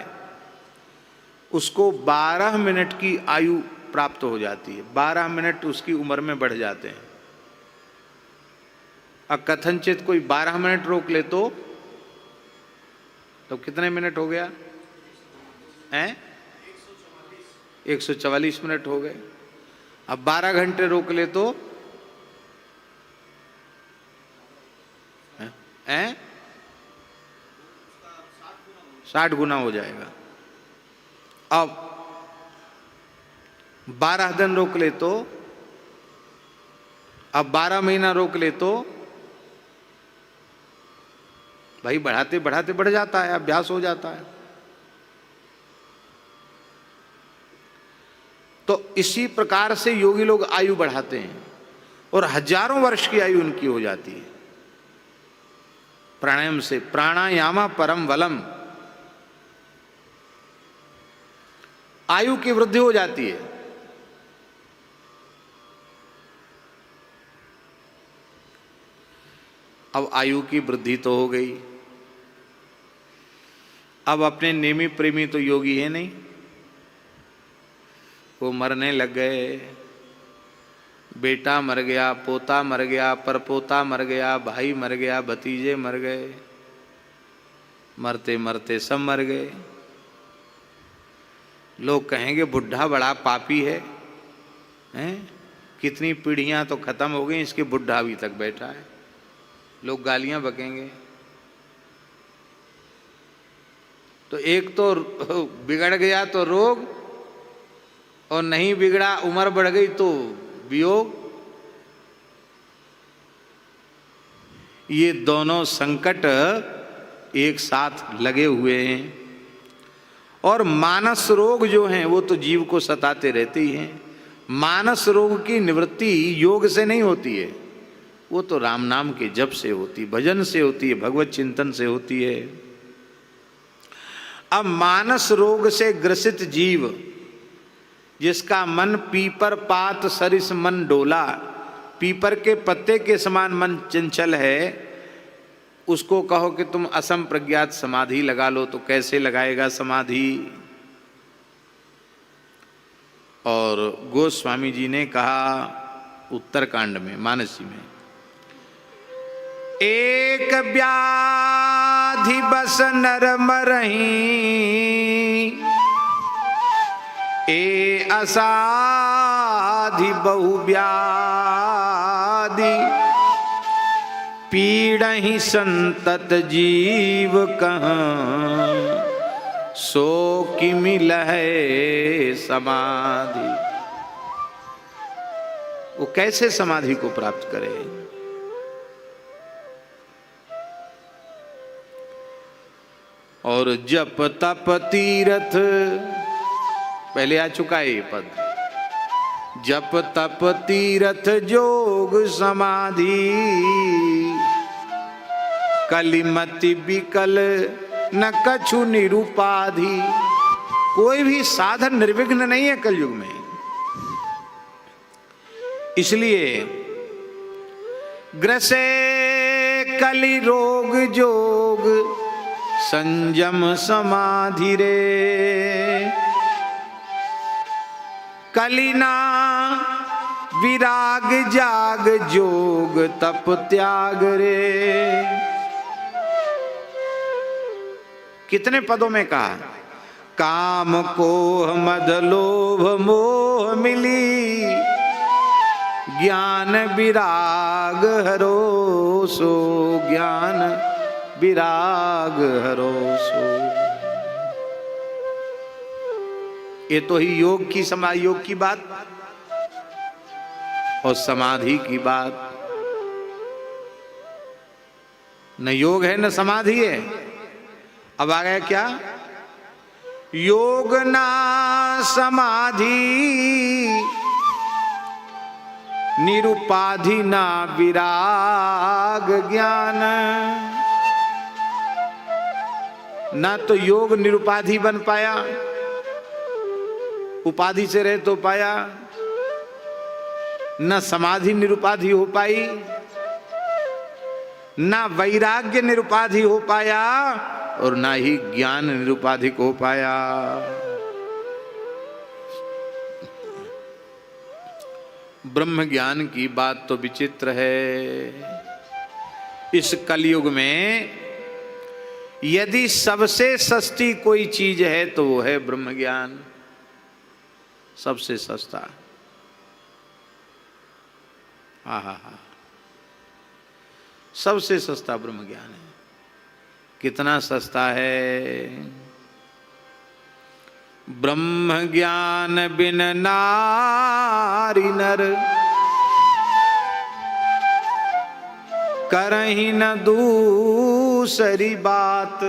उसको 12 मिनट की आयु प्राप्त हो जाती है। 12 मिनट उसकी उम्र में बढ़ जाते हैं। अब कथनचित कोई 12 मिनट रोक ले तो कितने मिनट हो गया? 144 मिनट हो गए। अब 12 घंटे रोक ले तो 60 गुना हो जाएगा। अब 12 दिन रोक ले तो, अब 12 महीना रोक ले तो भाई बढ़ाते बढ़ाते बढ़ जाता है, अभ्यास हो जाता है। तो इसी प्रकार से योगी लोग आयु बढ़ाते हैं और हजारों वर्ष की आयु उनकी हो जाती है प्राणायाम से। प्राणायामा परम वलम, आयु की वृद्धि हो जाती है। अब आयु की वृद्धि तो हो गई, अब अपने नेमी प्रेमी तो योगी है नहीं, वो मरने लग गए। बेटा मर गया, पोता मर गया, परपोता मर गया, भाई मर गया, भतीजे मर गए, मरते मरते सब मर गए। लोग कहेंगे बुढ़ा बड़ा पापी है, हैं? कितनी पीढ़ियां तो खत्म हो गई, इसके बुढ़ा अभी तक बैठा है। लोग गालियां बकेंगे। तो एक तो बिगड़ गया तो रोग, और नहीं बिगड़ा उम्र बढ़ गई तो वियोग। ये दोनों संकट एक साथ लगे हुए हैं। और मानस रोग जो हैं वो तो जीव को सताते रहते ही हैं। मानस रोग की निवृत्ति योग से नहीं होती है, वो तो राम नाम के जप से होती, भजन से होती है, भगवत चिंतन से होती है। अब मानस रोग से ग्रसित जीव, जिसका मन पीपर पात सरिस मन डोला, पीपर के पत्ते के समान मन चंचल है, उसको कहो कि तुम असंप्रज्ञात समाधि लगा लो तो कैसे लगाएगा समाधि। और गोस्वामी जी ने कहा उत्तरकांड में, मानसी में, एक व्याधि बस नर मरही, ए असाधि बहु व्याधि, पीड़हि संतत जीव कहाँ, सो कि मिलहे समाधि। वो कैसे समाधि को प्राप्त करे। और जप तप तीरथ, पहले आ चुका है ये पद, जप तप तीरथ जोग समाधि, कलिमति विकल न कछु निरुपाधि। कोई भी साधन निर्विघ्न नहीं है कलयुग में। इसलिए ग्रसे कलि रोग जोग, संयम समाधि रे, कलिना विराग जाग जोग तप त्याग रे। कितने पदों में कहा, काम कोह मद लोभ मोह मिली, ज्ञान विराग हरो सो, ज्ञान विराग हरो सो। ये तो ही योग की योग की बात और समाधि की बात। न योग है न समाधि है। अब आ गया क्या, योग ना समाधि, निरुपाधि ना विराग ज्ञान। ना तो योग निरुपाधि बन पाया, उपाधि से रह तो पाया, न समाधि निरुपाधि हो पाई, ना वैराग्य निरुपाधि हो पाया और ना ही ज्ञान निरुपाधिक हो पाया। ब्रह्म ज्ञान की बात तो विचित्र है। इस कलयुग में यदि सबसे सस्ती कोई चीज है तो वो है ब्रह्म ज्ञान। सबसे सस्ता, हा हा हा, सबसे सस्ता ब्रह्म ज्ञान है। कितना सस्ता है। ब्रह्म ज्ञान बिन नारी नर, करहि न दूसरी बात।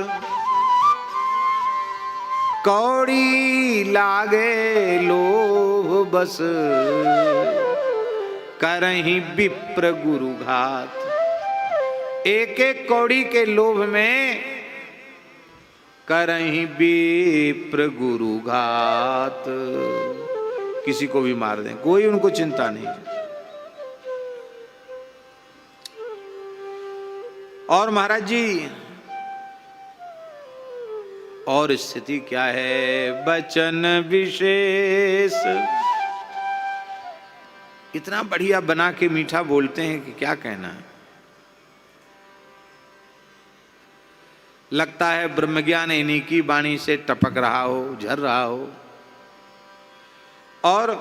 कौड़ी लागे लोभ बस, करहि विप्र गुरु घात। एक एक कौड़ी के लोभ में करहि विप्र गुरु घात। किसी को भी मार दें, कोई उनको चिंता नहीं। और महाराज जी और स्थिति क्या है। वचन विशेष इतना बढ़िया बना के मीठा बोलते हैं कि क्या कहना है। लगता है ब्रह्मज्ञान इन्हीं की वाणी से टपक रहा हो, झर रहा हो। और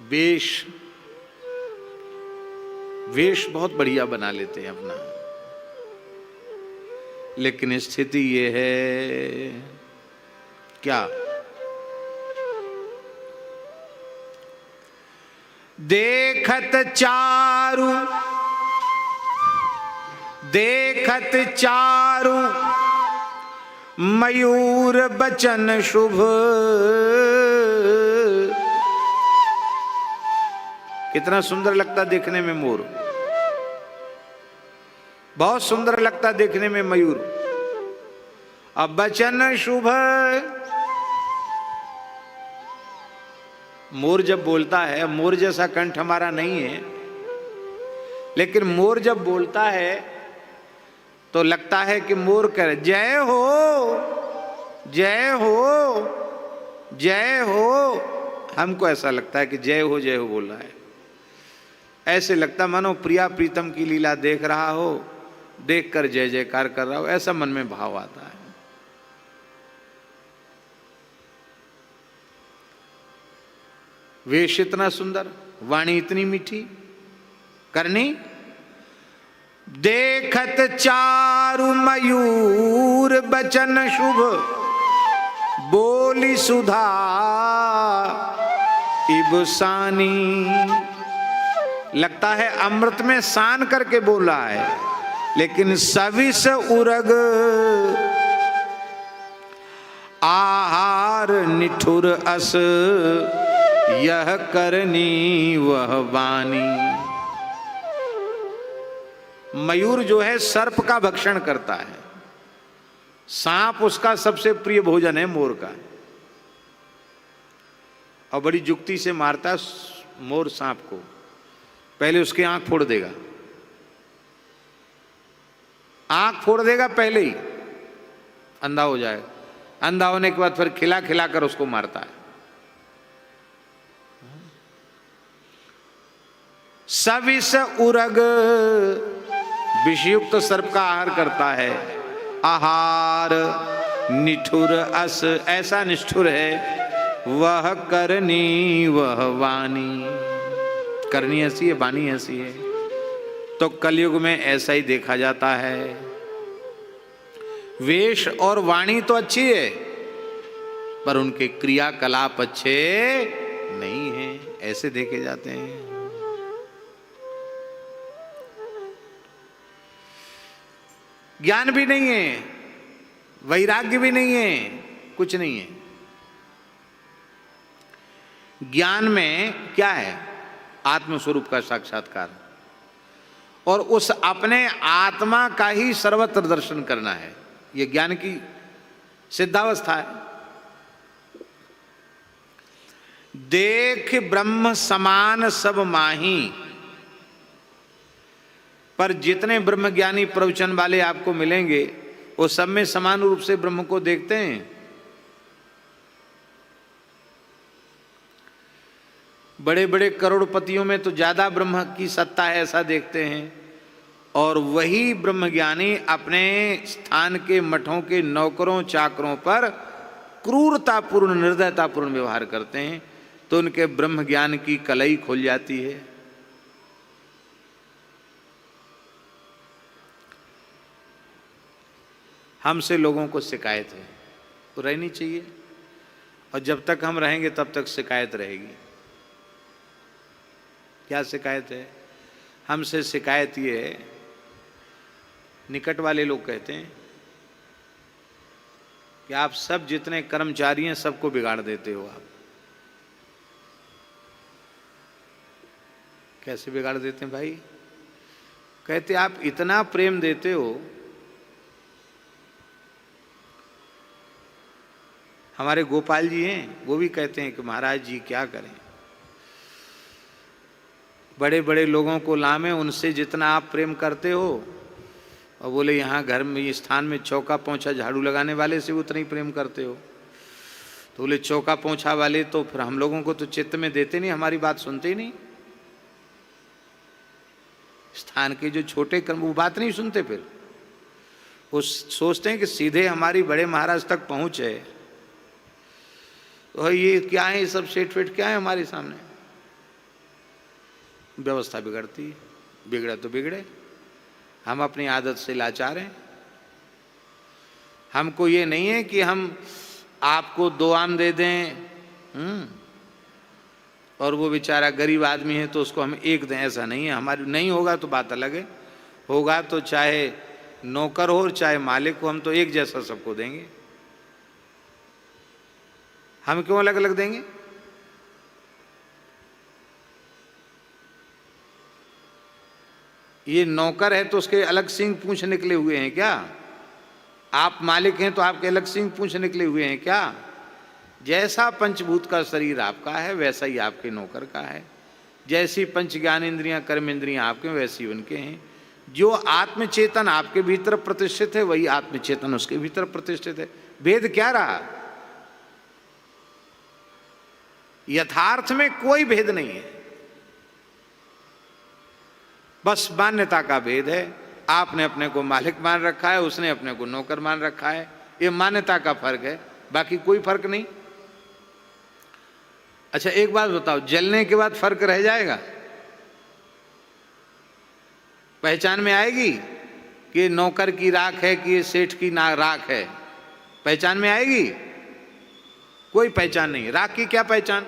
वेश बहुत बढ़िया बना लेते हैं अपना। लेकिन स्थिति ये है क्या, देखत चारु मयूर बचन शुभ। कितना सुंदर लगता देखने में मोर, बहुत सुंदर लगता देखने में मयूर। अब बचन शुभ, मोर जब बोलता है, मोर जैसा कंठ हमारा नहीं है, लेकिन मोर जब बोलता है तो लगता है कि मोर करे जय हो जय हो जय हो। हमको ऐसा लगता है कि जय हो बोल रहा है। ऐसे लगता मानो प्रिया प्रीतम की लीला देख रहा हो, देखकर जय जयकार कर रहा हो, ऐसा मन में भाव आता है। वेश इतना सुंदर, वाणी इतनी मीठी, करनी देखत चारु मयूर बचन शुभ, बोली सुधा इबसानी। लगता है अमृत में सान करके बोल रहा है, लेकिन सविस उरग आहार निठुर अस, यह करनी वह वाणी। मयूर जो है सर्प का भक्षण करता है, सांप उसका सबसे प्रिय भोजन है मोर का, और बड़ी जुक्ति से मारता है मोर सांप को। पहले उसकी आंख फोड़ देगा, आंख फोड़ देगा पहले ही, अंधा हो जाएगा। अंधा होने के बाद फिर खिला खिला कर उसको मारता है। सविस उरग, विषयुक्त सर्प का आहार करता है। आहार निठुर अस, ऐसा निष्ठुर है। वह करनी वह वाणी, करनी ऐसी है, वाणी ऐसी है। तो कलयुग में ऐसा ही देखा जाता है। वेश और वाणी तो अच्छी है, पर उनके क्रियाकलाप अच्छे नहीं हैं, ऐसे देखे जाते हैं। ज्ञान भी नहीं है, वैराग्य भी नहीं है, कुछ नहीं है। ज्ञान में क्या है? आत्म स्वरूप का साक्षात्कार, और उस अपने आत्मा का ही सर्वत्र दर्शन करना है। यह ज्ञान की सिद्धावस्था है। देख ब्रह्म समान सब माही, पर जितने ब्रह्मज्ञानी प्रवचन वाले आपको मिलेंगे वो सब में समान रूप से ब्रह्म को देखते हैं। बड़े बड़े करोड़पतियों में तो ज्यादा ब्रह्म की सत्ता है ऐसा देखते हैं, और वही ब्रह्मज्ञानी अपने स्थान के मठों के नौकरों चाकरों पर क्रूरतापूर्ण निर्दयतापूर्ण व्यवहार करते हैं, तो उनके ब्रह्म ज्ञान की कलई खुल जाती है। हमसे लोगों को शिकायत है, तो रहनी चाहिए, और जब तक हम रहेंगे तब तक शिकायत रहेगी। क्या शिकायत है? हमसे शिकायत ये है, निकट वाले लोग कहते हैं कि आप सब जितने कर्मचारी हैं सबको बिगाड़ देते हो। आप कैसे बिगाड़ देते हैं भाई? कहते आप इतना प्रेम देते हो। हमारे गोपाल जी हैं, वो भी कहते हैं कि महाराज जी क्या करें, बड़े बड़े लोगों को लामे, उनसे जितना आप प्रेम करते हो, और बोले यहाँ घर में स्थान में चौका पोंछा झाड़ू लगाने वाले से उतना ही प्रेम करते हो। तो बोले चौका पोंछा वाले तो फिर हम लोगों को तो चित्त में देते नहीं, हमारी बात सुनते ही नहीं। स्थान के जो छोटे कर्म वो बात नहीं सुनते, फिर वो सोचते हैं कि सीधे हमारी बड़े महाराज तक पहुँचे। तो ये क्या है, ये सब सेठ वेठ क्या है हमारे सामने? व्यवस्था बिगड़ती है, बिगड़ा तो बिगड़े, हम अपनी आदत से लाचार हैं। हमको ये नहीं है कि हम आपको 2 आम दे दें और वो बेचारा गरीब आदमी है तो उसको हम 1 दें, ऐसा नहीं है। हमारी नहीं होगा तो बात अलग है, होगा तो चाहे नौकर हो चाहे मालिक हो, हम तो एक जैसा सबको देंगे। हम क्यों अलग अलग देंगे? ये नौकर है तो उसके अलग सींग पूंछ निकले हुए हैं क्या? आप मालिक हैं तो आपके अलग सींग पूंछ निकले हुए हैं क्या? जैसा पंचभूत का शरीर आपका है वैसा ही आपके नौकर का है, जैसी पंच ज्ञान इंद्रियां कर्म इंद्रियां आपके वैसी उनके हैं। जो आत्मचेतन आपके भीतर प्रतिष्ठित है वही आत्मचेतन उसके भीतर प्रतिष्ठित है। भेद क्या रहा? यथार्थ में कोई भेद नहीं है, बस मान्यता का भेद है। आपने अपने को मालिक मान रखा है, उसने अपने को नौकर मान रखा है, ये मान्यता का फर्क है, बाकी कोई फर्क नहीं। अच्छा एक बात बताओ, जलने के बाद फर्क रह जाएगा? पहचान में आएगी कि नौकर की राख है कि ये सेठ की ना राख है? पहचान में आएगी? कोई पहचान नहीं। राख की क्या पहचान?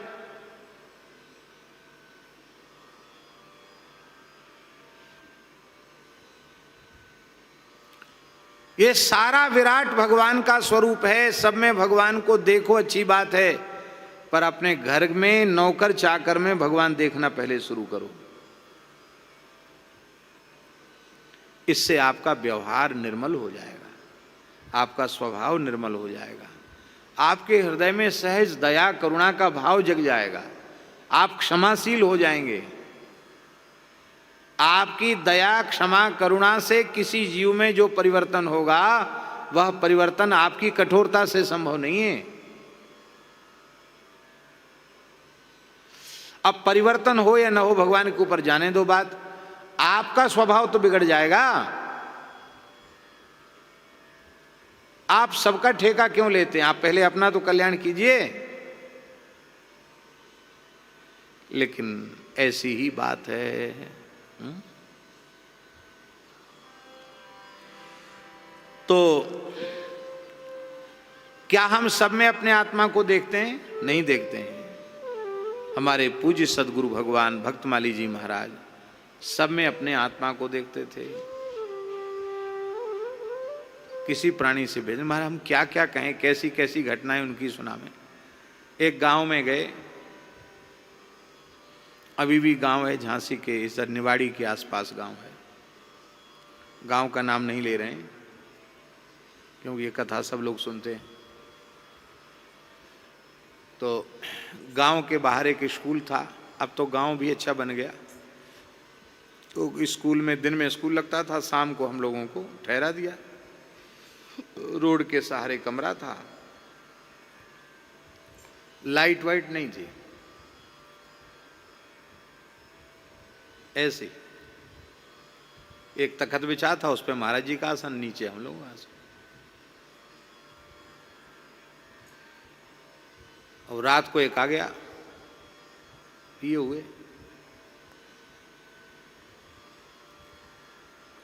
ये सारा विराट भगवान का स्वरूप है, सब में भगवान को देखो, अच्छी बात है, पर अपने घर में नौकर चाकर में भगवान देखना पहले शुरू करो। इससे आपका व्यवहार निर्मल हो जाएगा, आपका स्वभाव निर्मल हो जाएगा, आपके हृदय में सहज दया करुणा का भाव जग जाएगा, आप क्षमाशील हो जाएंगे। आपकी दया क्षमा करुणा से किसी जीव में जो परिवर्तन होगा वह परिवर्तन आपकी कठोरता से संभव नहीं है। अब परिवर्तन हो या न हो भगवान के ऊपर जाने दो बात, आपका स्वभाव तो बिगड़ जाएगा। आप सबका ठेका क्यों लेते हैं? आप पहले अपना तो कल्याण कीजिए। लेकिन ऐसी ही बात है। तो क्या हम सब में अपने आत्मा को देखते हैं? नहीं देखते हैं। हमारे पूज्य सदगुरु भगवान भक्तमाली जी महाराज सब में अपने आत्मा को देखते थे। किसी प्राणी से भेज, महाराज हम क्या क्या कहें, कैसी कैसी घटनाएं उनकी सुनावें। एक गांव में गए, अभी भी गांव है झांसी के इस निवाड़ी के आसपास गांव है, गांव का नाम नहीं ले रहे हैं क्योंकि ये कथा सब लोग सुनते हैं। तो गांव के बाहर एक स्कूल था, अब तो गांव भी अच्छा बन गया। तो स्कूल में दिन में स्कूल लगता था, शाम को हम लोगों को ठहरा दिया। रोड के सहारे कमरा था, लाइट वाइट नहीं थी, ऐसे एक तखत बिछा था, उस पर महाराज जी का आसन, नीचे हम लोग आसन। और रात को एक आ गया, पिए हुए,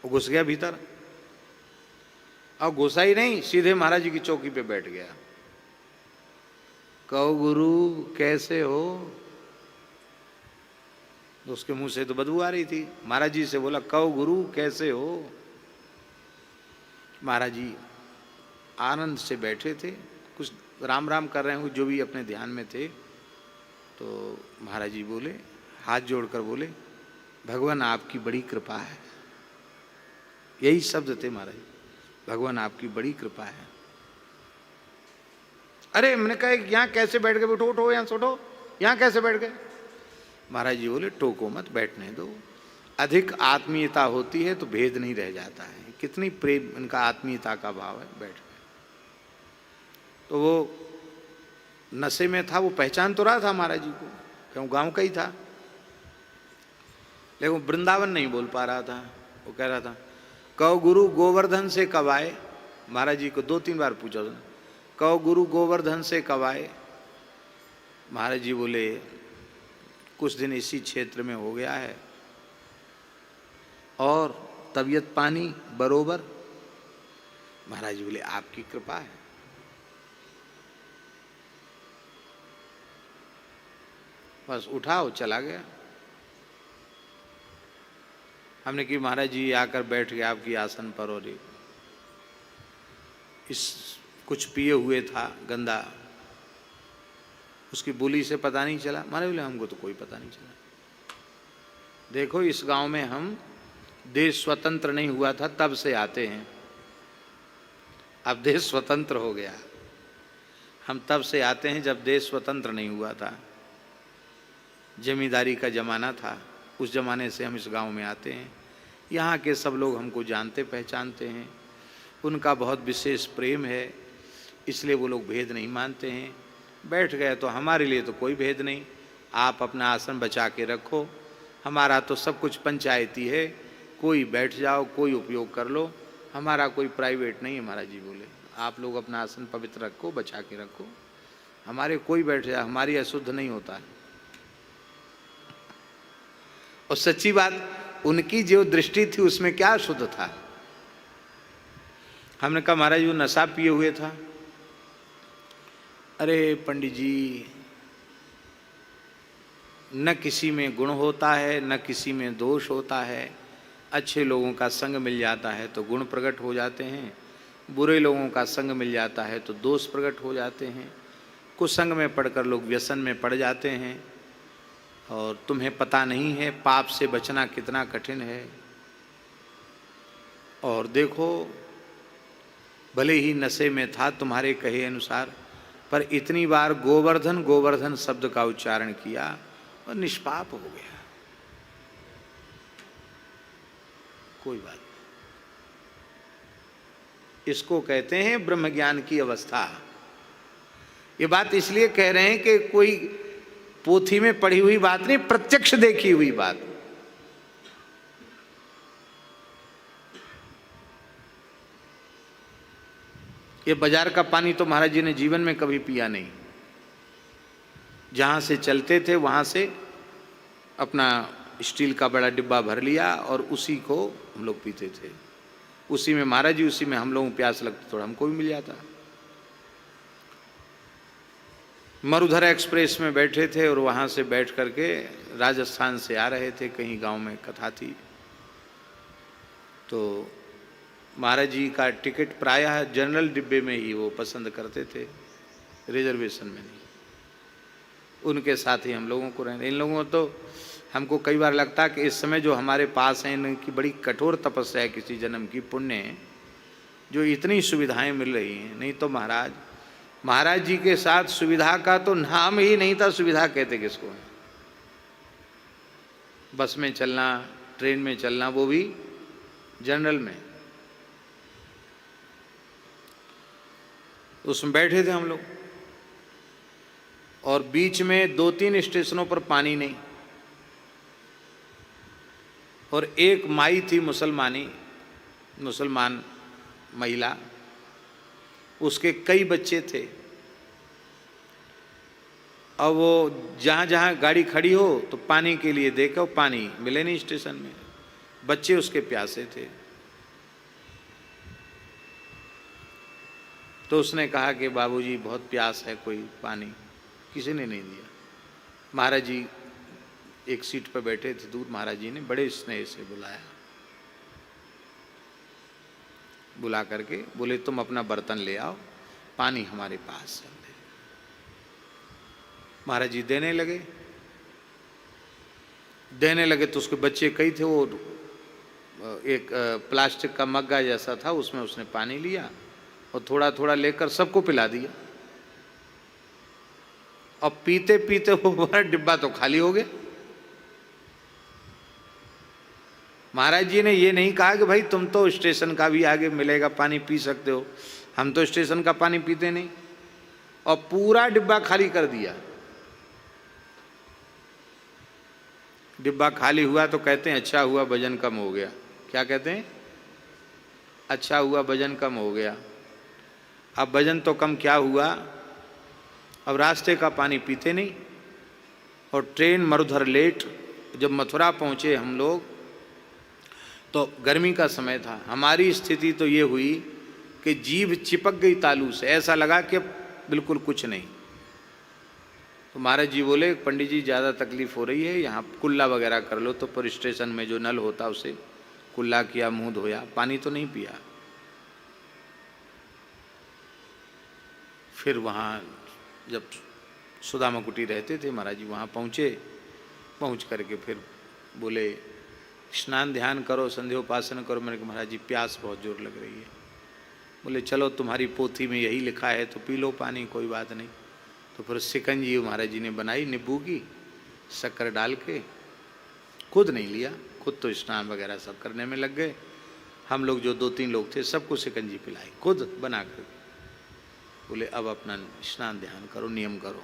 वो घुस गया भीतर। और घुसा ही नहीं, सीधे महाराज जी की चौकी पे बैठ गया। कहो गुरु कैसे हो? तो उसके मुंह से तो बदबू आ रही थी। महाराज जी से बोला, कहो गुरु कैसे हो? महाराज जी आनंद से बैठे थे, कुछ राम राम कर रहे हो, जो भी अपने ध्यान में थे। तो महाराज जी बोले, हाथ जोड़कर बोले, भगवान आपकी बड़ी कृपा है। यही शब्द थे महाराज, भगवान आपकी बड़ी कृपा है। अरे मैंने कहा यहाँ कैसे बैठ गए? उठो उठो, यहाँ से उठो, यहाँ कैसे बैठ गए? महाराज जी बोले, टोको मत, बैठने दो। अधिक आत्मीयता होती है तो भेद नहीं रह जाता है। कितनी प्रेम इनका आत्मीयता का भाव है। बैठ गए। तो वो नशे में था, वो पहचान तो रहा था महाराज जी को, क्यों गांव का ही था, लेकिन वृंदावन नहीं बोल पा रहा था। वो कह रहा था, कहो गुरु गोवर्धन से कब आए? महाराज जी को 2-3 बार पूछा उसने, कहो गुरु गोवर्धन से कब आए? महाराज जी बोले, कुछ दिन इसी क्षेत्र में हो गया है, और तबीयत पानी बरोबर। महाराज जी बोले, आपकी कृपा है। बस उठाओ, चला गया। हमने कि महाराज जी आकर बैठ गए आपकी आसन पर, और इस कुछ पिए हुए था गंदा, उसकी बोली से पता नहीं चला। महाराज बोले, हमको तो कोई पता नहीं चला। देखो इस गांव में हम देश स्वतंत्र नहीं हुआ था तब से आते हैं, अब देश स्वतंत्र हो गया। हम तब से आते हैं जब देश स्वतंत्र नहीं हुआ था, जमींदारी का ज़माना था। उस ज़माने से हम इस गांव में आते हैं। यहाँ के सब लोग हमको जानते पहचानते हैं, उनका बहुत विशेष प्रेम है, इसलिए वो लोग भेद नहीं मानते हैं। बैठ गए तो हमारे लिए तो कोई भेद नहीं, आप अपना आसन बचा के रखो, हमारा तो सब कुछ पंचायती है, कोई बैठ जाओ, कोई उपयोग कर लो, हमारा कोई प्राइवेट नहीं है। महाराज जी बोले आप लोग अपना आसन पवित्र रखो, बचा के रखो, हमारे कोई बैठ जाए, हमारी अशुद्ध नहीं होता है। और सच्ची बात, उनकी जो दृष्टि थी उसमें क्या शुद्ध था। हमने कहा महाराज वो नशा पिए हुए था। अरे पंडित जी, न किसी में गुण होता है न किसी में दोष होता है। अच्छे लोगों का संग मिल जाता है तो गुण प्रकट हो जाते हैं, बुरे लोगों का संग मिल जाता है तो दोष प्रकट हो जाते हैं। कुसंग में पड़कर लोग व्यसन में पड़ जाते हैं, और तुम्हें पता नहीं है पाप से बचना कितना कठिन है। और देखो, भले ही नशे में था तुम्हारे कहे अनुसार, पर इतनी बार गोवर्धन गोवर्धन शब्द का उच्चारण किया और निष्पाप हो गया। कोई बात नहीं, इसको कहते हैं ब्रह्म ज्ञान की अवस्था। ये बात इसलिए कह रहे हैं कि कोई पोथी में पढ़ी हुई बात नहीं, प्रत्यक्ष देखी हुई बात। ये बाजार का पानी तो महाराज जी ने जीवन में कभी पिया नहीं। जहां से चलते थे वहां से अपना स्टील का बड़ा डिब्बा भर लिया और उसी को हम लोग पीते थे। उसी में महाराज जी, उसी में हम लोगों को प्यास लगती, थोड़ा हमको भी मिल जाता। मरुधर एक्सप्रेस में बैठे थे और वहाँ से बैठ करके राजस्थान से आ रहे थे, कहीं गांव में कथा थी। तो महाराज जी का टिकट प्रायः जनरल डिब्बे में ही वो पसंद करते थे, रिजर्वेशन में नहीं। उनके साथ ही हम लोगों को रहने। इन लोगों को तो हमको कई बार लगता है कि इस समय जो हमारे पास हैं, इनकी बड़ी कठोर तपस्या है, किसी जन्म की पुण्य है जो इतनी सुविधाएं मिल रही हैं। नहीं तो महाराज जी के साथ सुविधा का तो नाम ही नहीं था। सुविधा कहते किसको? बस में चलना, ट्रेन में चलना, वो भी जनरल में। उसमें बैठे थे हम लोग और बीच में 2-3 स्टेशनों पर पानी नहीं, और एक माई थी मुसलमान महिला, उसके कई बच्चे थे। अब वो जहाँ जहाँ गाड़ी खड़ी हो तो पानी के लिए देखो, पानी मिले नहीं स्टेशन में, बच्चे उसके प्यासे थे। तो उसने कहा कि बाबूजी बहुत प्यास है, कोई पानी। किसी ने नहीं दिया। महाराज जी एक सीट पर बैठे थे दूर, महाराज जी ने बड़े स्नेह से बुलाया, बुला करके बोले तुम अपना बर्तन ले आओ, पानी हमारे पास है। महाराज जी देने लगे तो उसके बच्चे कई थे, वो एक प्लास्टिक का मग्गा जैसा था, उसमें उसने पानी लिया और थोड़ा थोड़ा लेकर सबको पिला दिया। और पीते पीते वो डिब्बा तो खाली हो गया। महाराज जी ने ये नहीं कहा कि भाई तुम तो स्टेशन का भी आगे मिलेगा पानी, पी सकते हो, हम तो स्टेशन का पानी पीते नहीं। और पूरा डिब्बा खाली कर दिया। डिब्बा खाली हुआ तो कहते हैं अच्छा हुआ वजन कम हो गया। क्या कहते हैं? अच्छा हुआ वजन कम हो गया। अब वजन तो कम क्या हुआ, अब रास्ते का पानी पीते नहीं। और ट्रेन मरुधर लेट। जब मथुरा पहुँचे हम लोग तो गर्मी का समय था। हमारी स्थिति तो ये हुई कि जीभ चिपक गई तालू से, ऐसा लगा कि बिल्कुल कुछ नहीं। तो महाराज जी बोले पंडित जी ज़्यादा तकलीफ हो रही है, यहाँ कुल्ला वगैरह कर लो। तो पर स्टेशन में जो नल होता उसे कुल्ला किया, मुंह धोया, पानी तो नहीं पिया। फिर वहाँ जब सुदामा कुटी रहते थे महाराज जी, वहाँ पहुँच करके फिर बोले स्नान ध्यान करो, संध्योपासन करो। मैंने कहा महाराज जी प्यास बहुत जोर लग रही है। बोले चलो तुम्हारी पोथी में यही लिखा है तो पी लो पानी, कोई बात नहीं। तो फिर शिकंजी महाराज जी ने बनाई नींबू की, शक्कर डाल के। खुद नहीं लिया, खुद तो स्नान वगैरह सब करने में लग गए। हम लोग जो 2-3 लोग थे सबको शिकंजी पिलाई, खुद बना कर। बोले अब अपना स्नान ध्यान करो, नियम करो।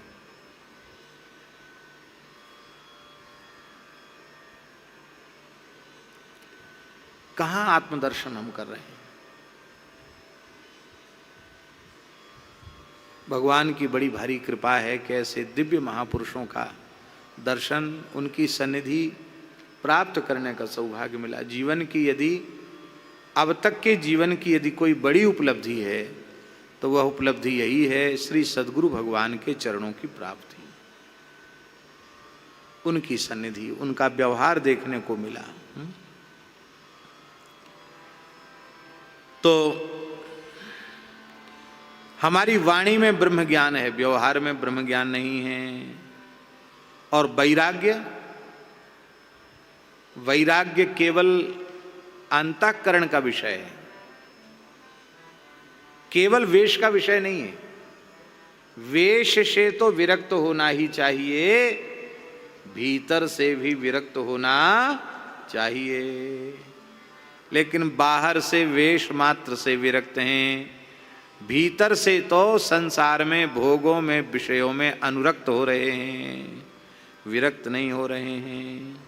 कहाँ आत्मदर्शन हम कर रहे हैं? भगवान की बड़ी भारी कृपा है कि ऐसे दिव्य महापुरुषों का दर्शन, उनकी सन्निधि प्राप्त करने का सौभाग्य मिला। जीवन की यदि अब तक के जीवन की यदि कोई बड़ी उपलब्धि है तो वह उपलब्धि यही है, श्री सद्गुरु भगवान के चरणों की प्राप्ति, उनकी सन्निधि, उनका व्यवहार देखने को मिला। तो हमारी वाणी में ब्रह्म ज्ञान है, व्यवहार में ब्रह्म ज्ञान नहीं है। और वैराग्य केवल अंतःकरण का विषय है, केवल वेश का विषय नहीं है। वेश से तो विरक्त होना ही चाहिए, भीतर से भी विरक्त होना चाहिए। लेकिन बाहर से वेश मात्र से विरक्त हैं, भीतर से तो संसार में, भोगों में, विषयों में अनुरक्त हो रहे हैं, विरक्त नहीं हो रहे हैं।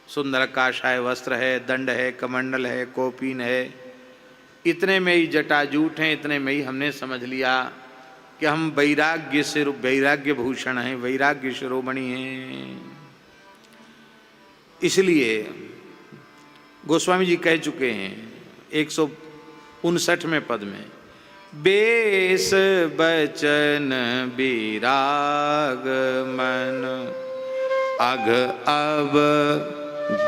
सुंदर काषाय वस्त्र है, दंड है, कमंडल है, कौपीन है, इतने में ही जटाजूट हैं, इतने में ही हमने समझ लिया कि हम वैराग्य भूषण हैं, वैराग्य शिरोमणि हैं। इसलिए गोस्वामी जी कह चुके हैं 159वें पद में, बेस बचन विराग मन अघ अब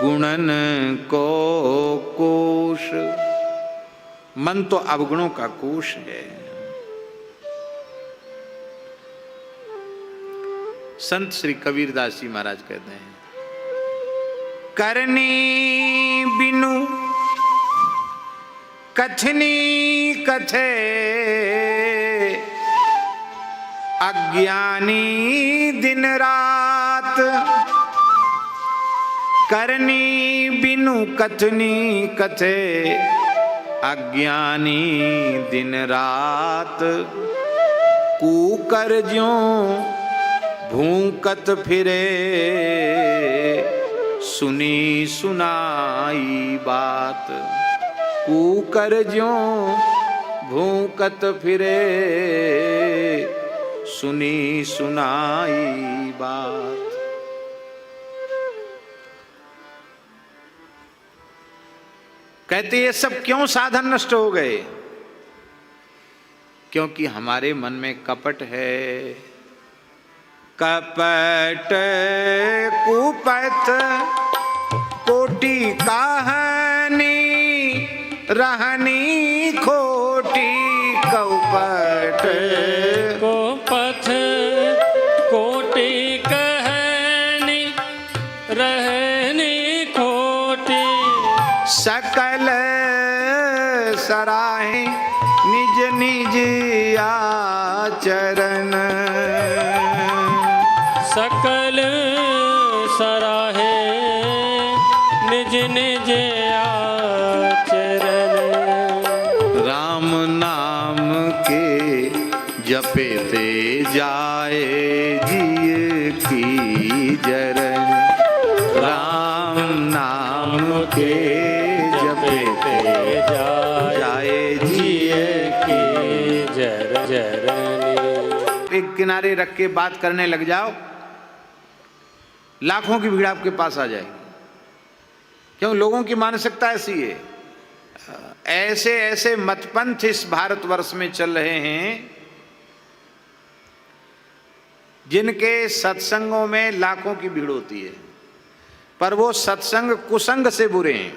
गुणन को कोश। मन तो अवगुणों का कोश है। संत श्री कबीरदास जी महाराज कहते हैं, करनी बिनु कथनी कथे अज्ञानी दिन रात। करनी बिनु कथनी कथे अज्ञानी दिन रात। कूकर ज्यों भूकत फिरे सुनी सुनाई बात। कूकर ज्यों भूकत फिरे सुनी सुनाई बात। कहते ये सब क्यों साधन नष्ट हो गए? क्योंकि हमारे मन में कपट है। कपट कुपथ कोटि कहानी रहनी खोटी। कपट को पथ कोटि कहनी रहनी खोटी। सकल सराहे निज निज आचरण। सकल सराहे निज निज आचरण। राम नाम के जपते जाए जिय की जरन। राम नाम के जपते जाए जिय की जरन। एक किनारे रख के बात करने लग जाओ, लाखों की भीड़ आपके पास आ जाएगी। क्यों? लोगों की मानसिकता ऐसी है। ऐसे ऐसे मतपंथ इस भारतवर्ष में चल रहे हैं जिनके सत्संगों में लाखों की भीड़ होती है, पर वो सत्संग कुसंग से बुरे हैं।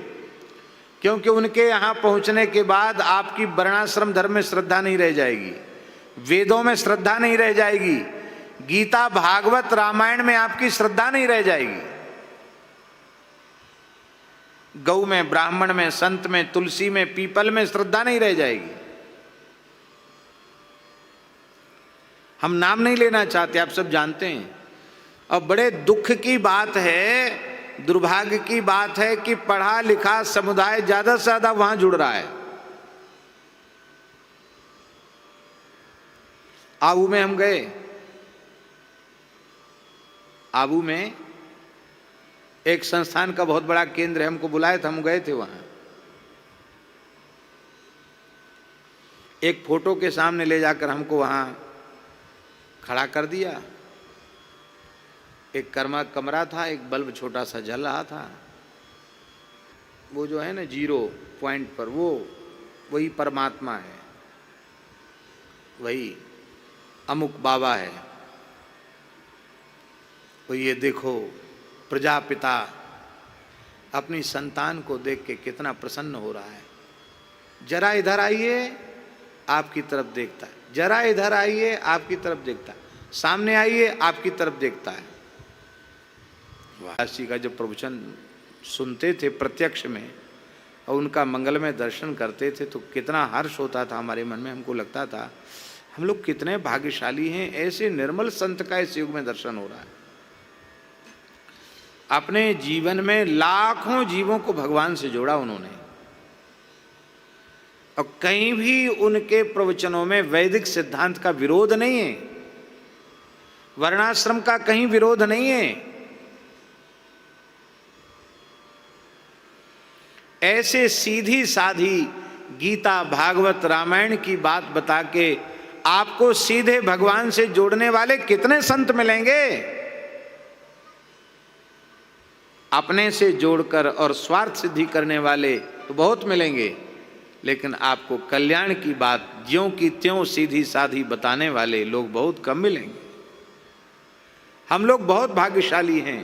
क्योंकि उनके यहाँ पहुँचने के बाद आपकी वर्णाश्रम धर्म में श्रद्धा नहीं रह जाएगी, वेदों में श्रद्धा नहीं रह जाएगी, गीता भागवत रामायण में आपकी श्रद्धा नहीं रह जाएगी। गौ में, ब्राह्मण में, संत में, तुलसी में, पीपल में श्रद्धा नहीं रह जाएगी। हम नाम नहीं लेना चाहते, आप सब जानते हैं। और बड़े दुख की बात है, दुर्भाग्य की बात है कि पढ़ा लिखा समुदाय ज्यादा से ज्यादा वहां जुड़ रहा है। आबू में हम गए, आबू में एक संस्थान का बहुत बड़ा केंद्र है, हमको बुलाए थे, हम गए थे वहां। एक फोटो के सामने ले जाकर हमको वहां खड़ा कर दिया। एक कमरा था, एक बल्ब छोटा सा जल रहा था। वो जो है ना 0 पॉइंट पर, वही परमात्मा है, वही अमुक बाबा है। तो ये देखो, प्रजापिता अपनी संतान को देख के कितना प्रसन्न हो रहा है। जरा इधर आइए, आपकी तरफ देखता है, जरा इधर आइए, आपकी तरफ देखता है, सामने आइए, आपकी तरफ देखता है। वासी का जब प्रवचन सुनते थे प्रत्यक्ष में और उनका मंगलमय दर्शन करते थे तो कितना हर्ष होता था हमारे मन में। हमको लगता था हम लोग कितने भाग्यशाली हैं, ऐसे निर्मल संत का इस युग में दर्शन हो रहा है। अपने जीवन में लाखों जीवों को भगवान से जोड़ा उन्होंने, और कहीं भी उनके प्रवचनों में वैदिक सिद्धांत का विरोध नहीं है, वर्णाश्रम का कहीं विरोध नहीं है। ऐसे सीधी साधी गीता, भागवत, रामायण की बात बता के आपको सीधे भगवान से जोड़ने वाले कितने संत मिलेंगे। अपने से जोड़कर और स्वार्थ सिद्धि करने वाले तो बहुत मिलेंगे, लेकिन आपको कल्याण की बात ज्यों की त्यों सीधी साधी बताने वाले लोग बहुत कम मिलेंगे। हम लोग बहुत भाग्यशाली हैं।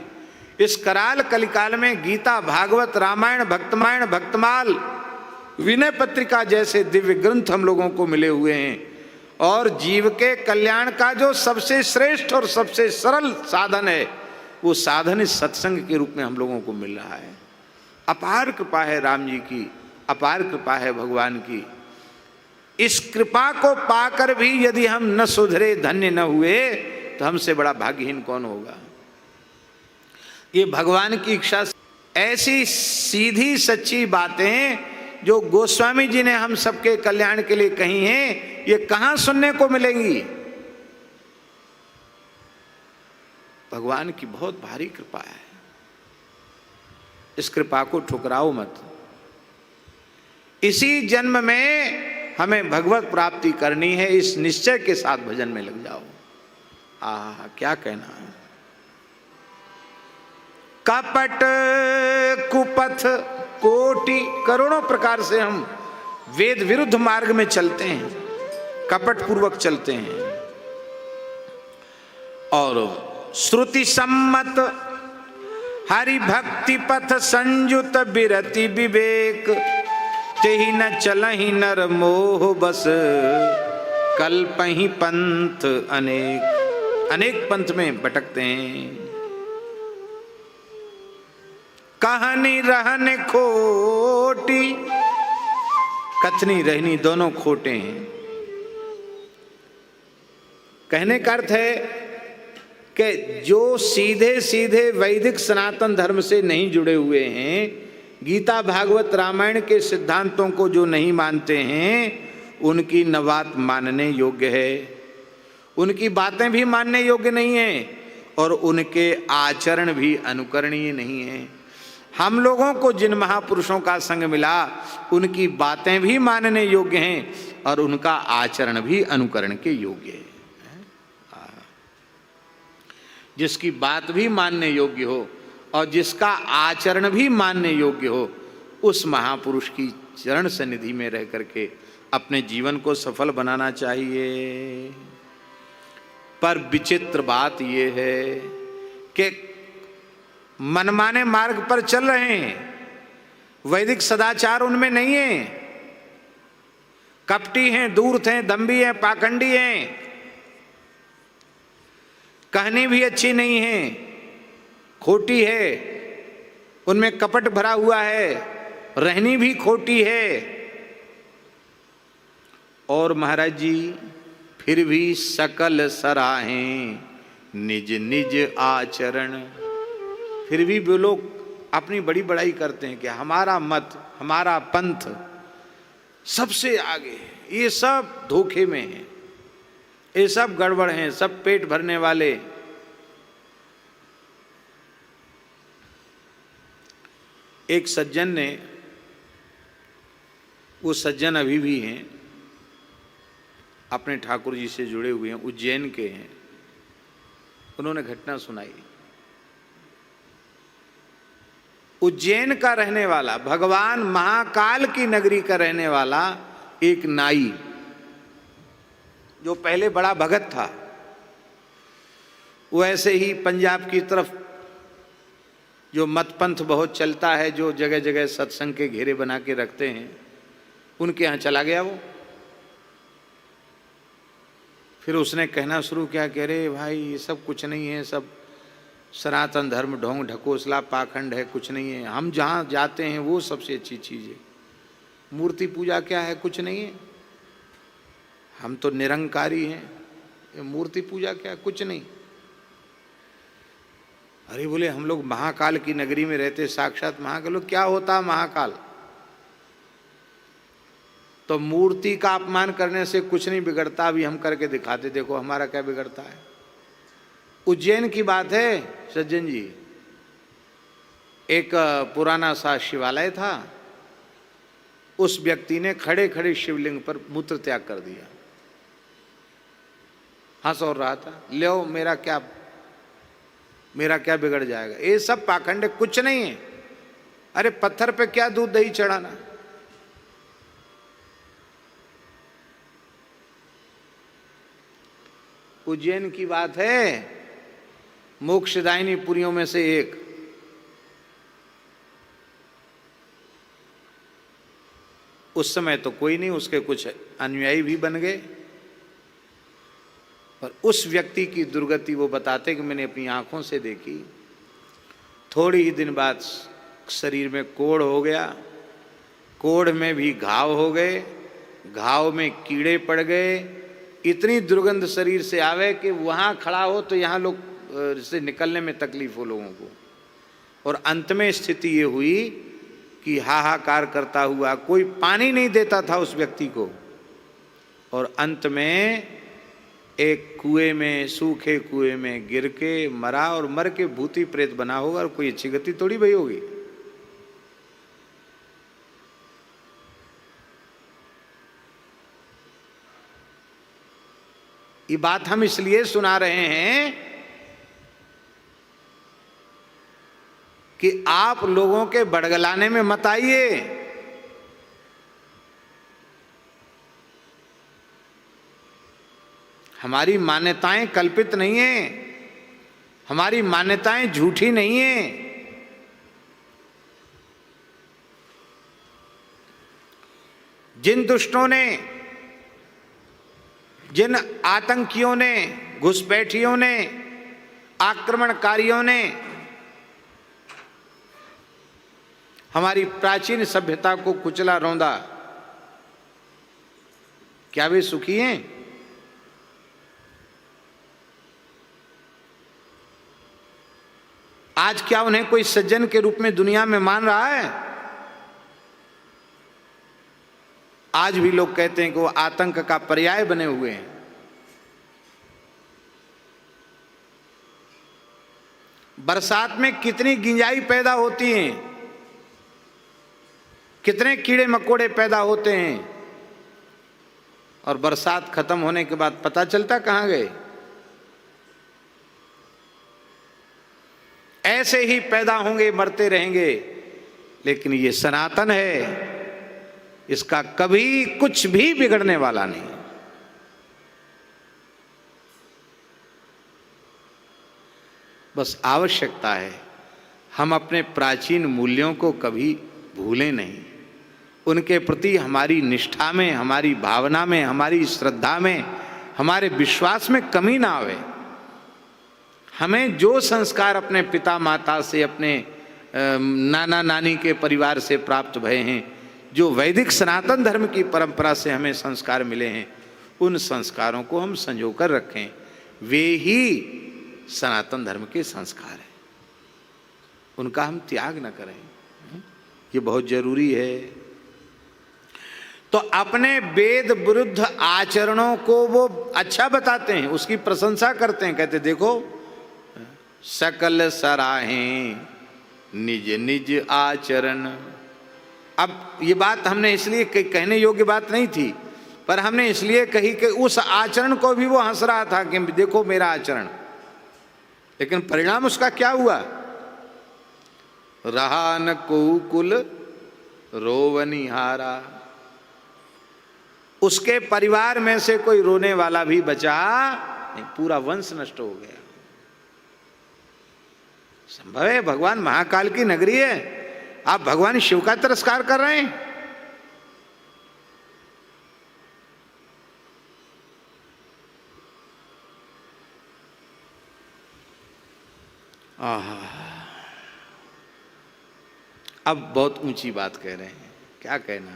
इस कराल कलिकाल में गीता, भागवत, रामायण, भक्तमाल, विनय पत्रिका जैसे दिव्य ग्रंथ हम लोगों को मिले हुए हैं, और जीव के कल्याण का जो सबसे श्रेष्ठ और सबसे सरल साधन है, वो साधन इस सत्संग के रूप में हम लोगों को मिल रहा है। अपार कृपा है राम जी की, अपार कृपा है भगवान की। इस कृपा को पाकर भी यदि हम न सुधरे, धन्य न हुए, तो हमसे बड़ा भाग्यहीन कौन होगा। ये भगवान की इच्छा। ऐसी सीधी सच्ची बातें जो गोस्वामी जी ने हम सबके कल्याण के लिए कही हैं, ये कहां सुनने को मिलेंगी। भगवान की बहुत भारी कृपा है, इस कृपा को ठुकराओ मत। इसी जन्म में हमें भगवत प्राप्ति करनी है, इस निश्चय के साथ भजन में लग जाओ। आहा, क्या कहना है। कपट कुपथ कोटि, करोड़ों प्रकार से हम वेद विरुद्ध मार्ग में चलते हैं, कपट पूर्वक चलते हैं, और श्रुति सम्मत हरि भक्ति पथ संयुत बिरति विवेक, तेहि न चलहि नर मोह बस कल्पहि पंथ अनेक। अनेक पंथ में भटकते हैं। कहानी रहने खोटी, कथनी रहनी दोनों खोटे हैं। कहने का अर्थ है कि जो सीधे सीधे वैदिक सनातन धर्म से नहीं जुड़े हुए हैं, गीता, भागवत, रामायण के सिद्धांतों को जो नहीं मानते हैं, उनकी न बात मानने योग्य है, उनकी बातें भी मानने योग्य नहीं है, और उनके आचरण भी अनुकरणीय नहीं है। हम लोगों को जिन महापुरुषों का संग मिला, उनकी बातें भी मानने योग्य हैं और उनका आचरण भी अनुकरण के योग्य है। जिसकी बात भी मानने योग्य हो और जिसका आचरण भी मानने योग्य हो, उस महापुरुष की चरण सन्निधि में रह करके अपने जीवन को सफल बनाना चाहिए। पर विचित्र बात यह है कि मनमाने मार्ग पर चल रहे हैं, वैदिक सदाचार उनमें नहीं है, कपटी हैं, धूर्त हैं, दंभी हैं, पाखंडी हैं, कहनी भी अच्छी नहीं है, खोटी है, उनमें कपट भरा हुआ है, रहनी भी खोटी है। और महाराज जी फिर भी सकल सराहें निज निज आचरण। फिर भी वो लोग अपनी बड़ी बड़ाई करते हैं कि हमारा मत, हमारा पंथ सबसे आगे है। ये सब धोखे में है, ये सब गड़बड़ हैं, सब पेट भरने वाले। एक सज्जन ने, वो सज्जन अभी भी हैं, अपने ठाकुर जी से जुड़े हुए हैं, उज्जैन के हैं। उन्होंने घटना सुनाई। उज्जैन का रहने वाला, भगवान महाकाल की नगरी का रहने वाला एक नाई, जो पहले बड़ा भगत था, वो ऐसे ही पंजाब की तरफ जो मतपंथ बहुत चलता है, जो जगह जगह सत्संग के घेरे बना के रखते हैं, उनके यहाँ चला गया वो। फिर उसने कहना शुरू किया कि अरे भाई ये सब कुछ नहीं है, सब सनातन धर्म ढोंग ढकोसला पाखंड है, कुछ नहीं है। हम जहाँ जाते हैं वो सबसे अच्छी चीज़ है। मूर्ति पूजा क्या है? कुछ नहीं है। हम तो निरंकारी हैं, मूर्ति पूजा क्या है? कुछ नहीं। अरे बोले हम लोग महाकाल की नगरी में रहते, साक्षात महाकाल। क्या होता महाकाल? तो मूर्ति का अपमान करने से कुछ नहीं बिगड़ता। अभी हम करके दिखाते, देखो हमारा क्या बिगड़ता है। उज्जैन की बात है सज्जन जी, एक पुराना सा शिवालय था, उस व्यक्ति ने खड़े खड़े शिवलिंग पर मूत्र त्याग कर दिया। हंस और रहा था, लो मेरा क्या बिगड़ जाएगा? ये सब पाखंड, कुछ नहीं है। अरे पत्थर पे क्या दूध दही चढ़ाना। उज्जैन की बात है, मोक्षदायिनी पुरियों में से एक। उस समय तो कोई नहीं, उसके कुछ अनुयायी भी बन गए, पर उस व्यक्ति की दुर्गति वो बताते कि मैंने अपनी आंखों से देखी। थोड़ी ही दिन बाद शरीर में कोढ़ हो गया, कोढ़ में भी घाव हो गए, घाव में कीड़े पड़ गए। इतनी दुर्गंध शरीर से आवे कि वहाँ खड़ा हो तो यहाँ लोग से निकलने में तकलीफ हो लोगों को। और अंत में स्थिति ये हुई कि हाहाकार करता हुआ, कोई पानी नहीं देता था उस व्यक्ति को, और अंत में एक कुएं में, सूखे कुएं में गिर के मरा, और मर के भूती प्रेत बना होगा। और कोई अच्छी गति थोड़ी भई होगी। ये बात हम इसलिए सुना रहे हैं कि आप लोगों के बड़गलाने में मत आइए। हमारी मान्यताएं कल्पित नहीं है, हमारी मान्यताएं झूठी नहीं है। जिन दुष्टों ने, जिन आतंकियों ने, घुसपैठियों ने, आक्रमणकारियों ने हमारी प्राचीन सभ्यता को कुचला रौंदा, क्या वे सुखी हैं? आज क्या उन्हें कोई सज्जन के रूप में दुनिया में मान रहा है? आज भी लोग कहते हैं कि वो आतंक का पर्याय बने हुए हैं। बरसात में कितनी गिंजाई पैदा होती है, कितने कीड़े मकोड़े पैदा होते हैं, और बरसात खत्म होने के बाद पता चलता कहां गए। ऐसे ही पैदा होंगे, मरते रहेंगे। लेकिन ये सनातन है, इसका कभी कुछ भी बिगड़ने वाला नहीं। बस आवश्यकता है हम अपने प्राचीन मूल्यों को कभी भूलें नहीं। उनके प्रति हमारी निष्ठा में, हमारी भावना में, हमारी श्रद्धा में, हमारे विश्वास में कमी ना आवे। हमें जो संस्कार अपने पिता माता से, अपने नाना नानी के परिवार से प्राप्त भय हैं, जो वैदिक सनातन धर्म की परंपरा से हमें संस्कार मिले हैं, उन संस्कारों को हम संजो कर रखें। वे ही सनातन धर्म के संस्कार हैं, उनका हम त्याग न करें, ये बहुत जरूरी है। तो अपने वेद विरुद्ध आचरणों को वो अच्छा बताते हैं, उसकी प्रशंसा करते हैं, कहते देखो सकल सराहें निज निज आचरण। अब ये बात हमने इसलिए कहने योग्य बात नहीं थी, पर हमने इसलिए कही कि उस आचरण को भी वो हंस रहा था कि देखो मेरा आचरण, लेकिन परिणाम उसका क्या हुआ? रहा न को कुल रोवनिहारा, उसके परिवार में से कोई रोने वाला भी बचा नहीं, पूरा वंश नष्ट हो गया। संभव है, भगवान महाकाल की नगरी है, आप भगवान शिव का तिरस्कार कर रहे हैं। अब बहुत ऊंची बात कह रहे हैं, क्या कहना?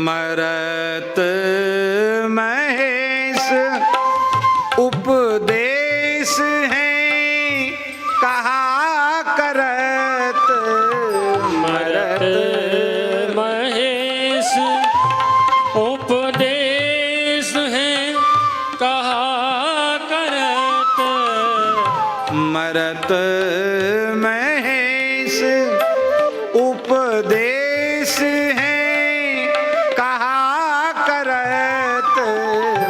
मरत महेश उपदेश है कहा करत, मरत महेश उपदेश है कहा करत, मरत महेश उपदेश है कहा करत,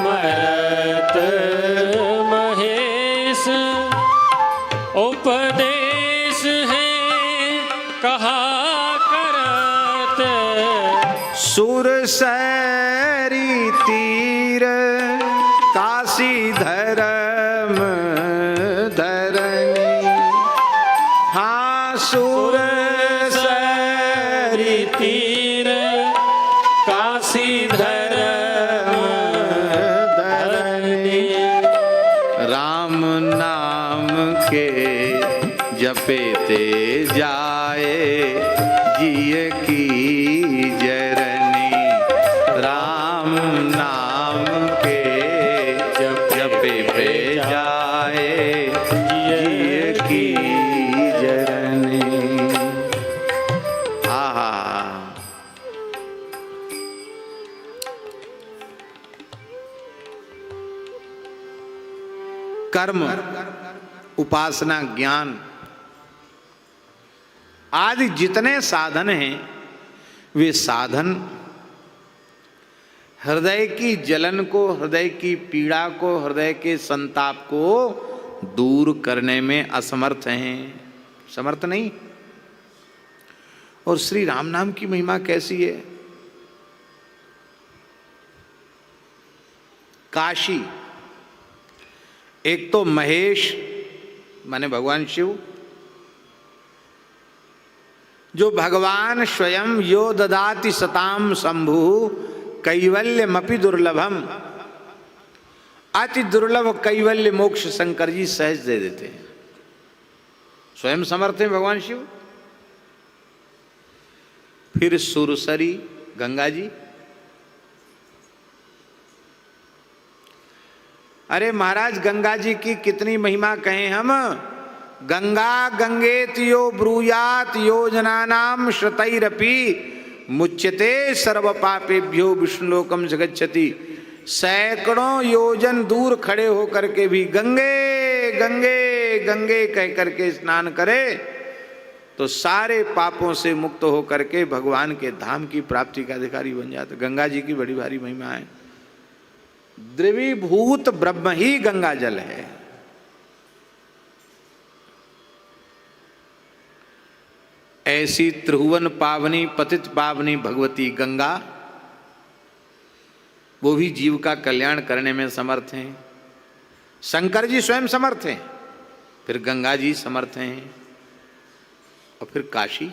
मरत महेश उपदेश है कहा करत, सुरसरी तीर काशी धर्म धरणी, हाँ सुरसरी तीर काशी धर्म धरणी, राम नाम के जपेते जाए जिय की जरनी, राम नाम के जपे पे जाए जिय की जरनी। आहा, कर्म, उपासना, ज्ञान आदि जितने साधन हैं, वे साधन हृदय की जलन को, हृदय की पीड़ा को, हृदय के संताप को दूर करने में असमर्थ हैं, समर्थ नहीं। और श्री राम नाम की महिमा कैसी है? काशी, एक तो महेश माने भगवान शिव, जो भगवान स्वयं यो ददाति सताम शंभु कैवल्यमपि दुर्लभम, अति दुर्लभ कैवल्य मोक्ष शंकर जी सहज दे देते हैं, स्वयं समर्थ हैं भगवान शिव। फिर सुरसरी गंगा जी, अरे महाराज गंगा जी की कितनी महिमा कहें हम। गंगा गंगेत यो ब्रूयात योजनानाम श्रुतैरपि मुच्यते सर्व पापेभ्यो विष्णुलोकम जगच्छति। सैकड़ों योजन दूर खड़े होकर के भी गंगे गंगे गंगे कह करके स्नान करे तो सारे पापों से मुक्त होकर के भगवान के धाम की प्राप्ति का अधिकारी बन जाता। गंगा जी की बड़ी भारी महिमा है। द्रवीभूत ब्रह्म ही गंगा जल है। ऐसी त्रिभुवन पावनी पतित पावनी भगवती गंगा, वो भी जीव का कल्याण करने में समर्थ हैं। शंकर जी स्वयं समर्थ हैं, फिर गंगा जी समर्थ हैं, और फिर काशी।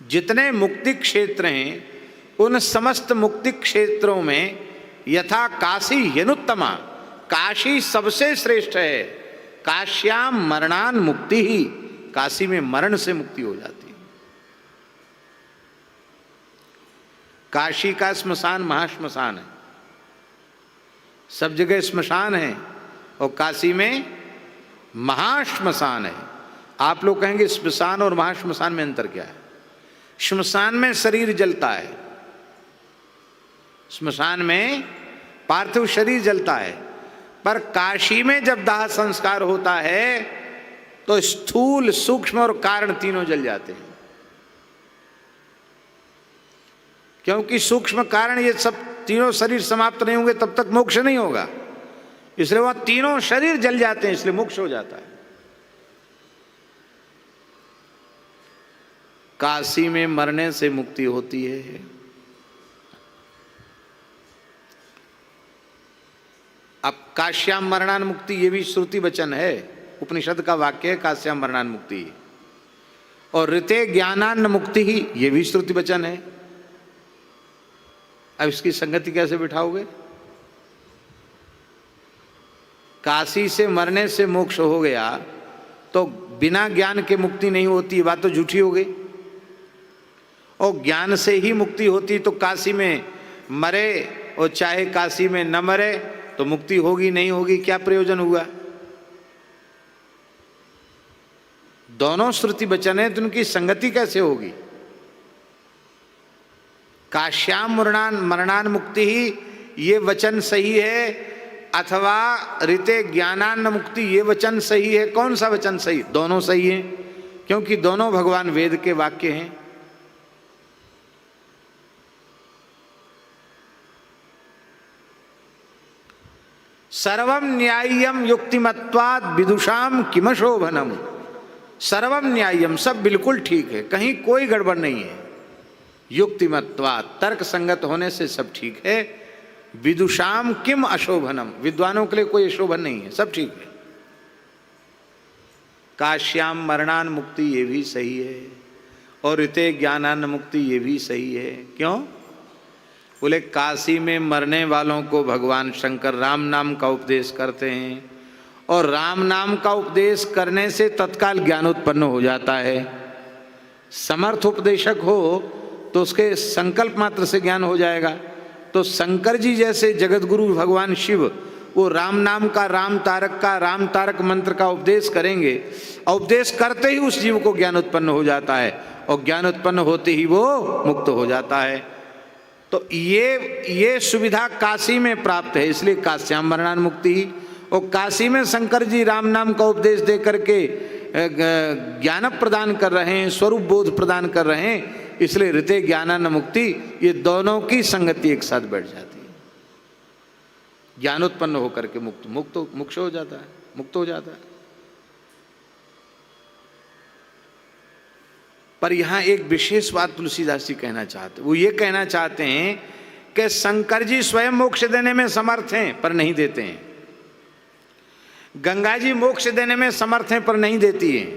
जितने मुक्ति क्षेत्र हैं उन समस्त मुक्ति क्षेत्रों में यथा काशी ह्यनुत्तमा, काशी सबसे श्रेष्ठ है। काश्याम मरणान मुक्ति ही, काशी में मरण से मुक्ति हो जाती है। काशी का स्मशान महाश्मशान है, सब जगह स्मशान है, और काशी में महाश्मशान है। आप लोग कहेंगे स्मशान और महाश्मशान में अंतर क्या है? श्मशान में शरीर जलता है, श्मशान में पार्थिव शरीर जलता है, पर काशी में जब दाह संस्कार होता है तो स्थूल, सूक्ष्म और कारण तीनों जल जाते हैं। क्योंकि सूक्ष्म कारण ये सब तीनों शरीर समाप्त नहीं होंगे तब तक मोक्ष नहीं होगा, इसलिए वह तीनों शरीर जल जाते हैं, इसलिए मोक्ष हो जाता है। काशी में मरने से मुक्ति होती है। अब काश्याम मरणान मुक्ति ये भी श्रुति वचन है, उपनिषद का वाक्य है काश्याम मरणान मुक्ति, और ऋते ज्ञानान्न मुक्ति ही ये भी श्रुति वचन है। अब इसकी संगति कैसे बिठाओगे? काशी से मरने से मोक्ष हो गया तो बिना ज्ञान के मुक्ति नहीं होती, बात तो झूठी हो गई। और ज्ञान से ही मुक्ति होती तो काशी में मरे और चाहे काशी में न मरे तो मुक्ति होगी नहीं होगी, क्या प्रयोजन हुआ? दोनों श्रुति वचन है तो उनकी संगति कैसे होगी? काश्याम मरणान मुक्ति ही ये वचन सही है, अथवा ऋते ज्ञानान्न मुक्ति ये वचन सही है? कौन सा वचन सही? दोनों सही है, क्योंकि दोनों भगवान वेद के वाक्य हैं। सर्वम न्याय्यम युक्तिमत्वाद विदुषाम किमशोभनम। सर्वम न्याय्यम, सब बिल्कुल ठीक है, कहीं कोई गड़बड़ नहीं है। युक्तिमत्वाद, तर्क संगत होने से सब ठीक है। विदुषाम किम अशोभनम, विद्वानों के लिए कोई अशोभन नहीं है, सब ठीक है। काश्याम मरणान मुक्ति ये भी सही है, और ऋते ज्ञानान्न मुक्ति ये भी सही है। क्यों? बोले काशी में मरने वालों को भगवान शंकर राम नाम का उपदेश करते हैं, और राम नाम का उपदेश करने से तत्काल ज्ञान उत्पन्न हो जाता है। समर्थ उपदेशक हो तो उसके संकल्प मात्र से ज्ञान हो जाएगा। तो शंकर जी जैसे जगत गुरु भगवान शिव वो राम नाम का, राम तारक मंत्र का उपदेश करेंगे, और उपदेश करते ही उस जीव को ज्ञान उत्पन्न हो जाता है, और ज्ञान उत्पन्न होते ही वो मुक्त हो जाता है। तो ये सुविधा काशी में प्राप्त है, इसलिए काश्याम मरणान मुक्ति। और काशी में शंकर जी राम नाम का उपदेश दे करके ज्ञान प्रदान कर रहे हैं, स्वरूप बोध प्रदान कर रहे हैं, इसलिए ऋते ज्ञानान्न मुक्ति, ये दोनों की संगति एक साथ बैठ जाती है। ज्ञान उत्पन्न होकर के मुक्त हो जाता है, मुक्त हो जाता है। पर यहां एक विशेष बात तुलसीदास जी कहना चाहते, वो ये कहना चाहते हैं कि शंकर जी स्वयं मोक्ष देने में समर्थ हैं पर नहीं देते हैं, गंगा जी मोक्ष देने में समर्थ हैं पर नहीं देती हैं,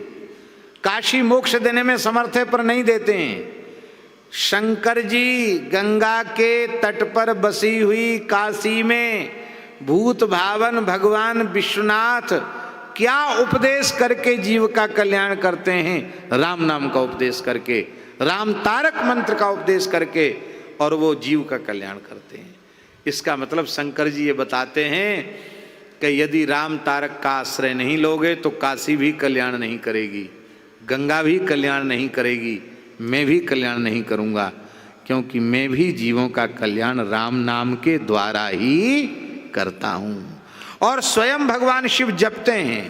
काशी मोक्ष देने में समर्थ है पर नहीं देते हैं। शंकर जी गंगा के तट पर बसी हुई काशी में भूत भावन भगवान विश्वनाथ क्या उपदेश करके जीव का कल्याण करते हैं? राम नाम का उपदेश करके, राम तारक मंत्र का उपदेश करके, और वो जीव का कल्याण करते हैं। इसका मतलब शंकर जी ये बताते हैं कि यदि राम तारक का आश्रय नहीं लोगे तो काशी भी कल्याण नहीं करेगी, गंगा भी कल्याण नहीं करेगी, मैं भी कल्याण नहीं करूँगा, क्योंकि मैं भी जीवों का कल्याण राम नाम के द्वारा ही करता हूँ। और स्वयं भगवान शिव जपते हैं।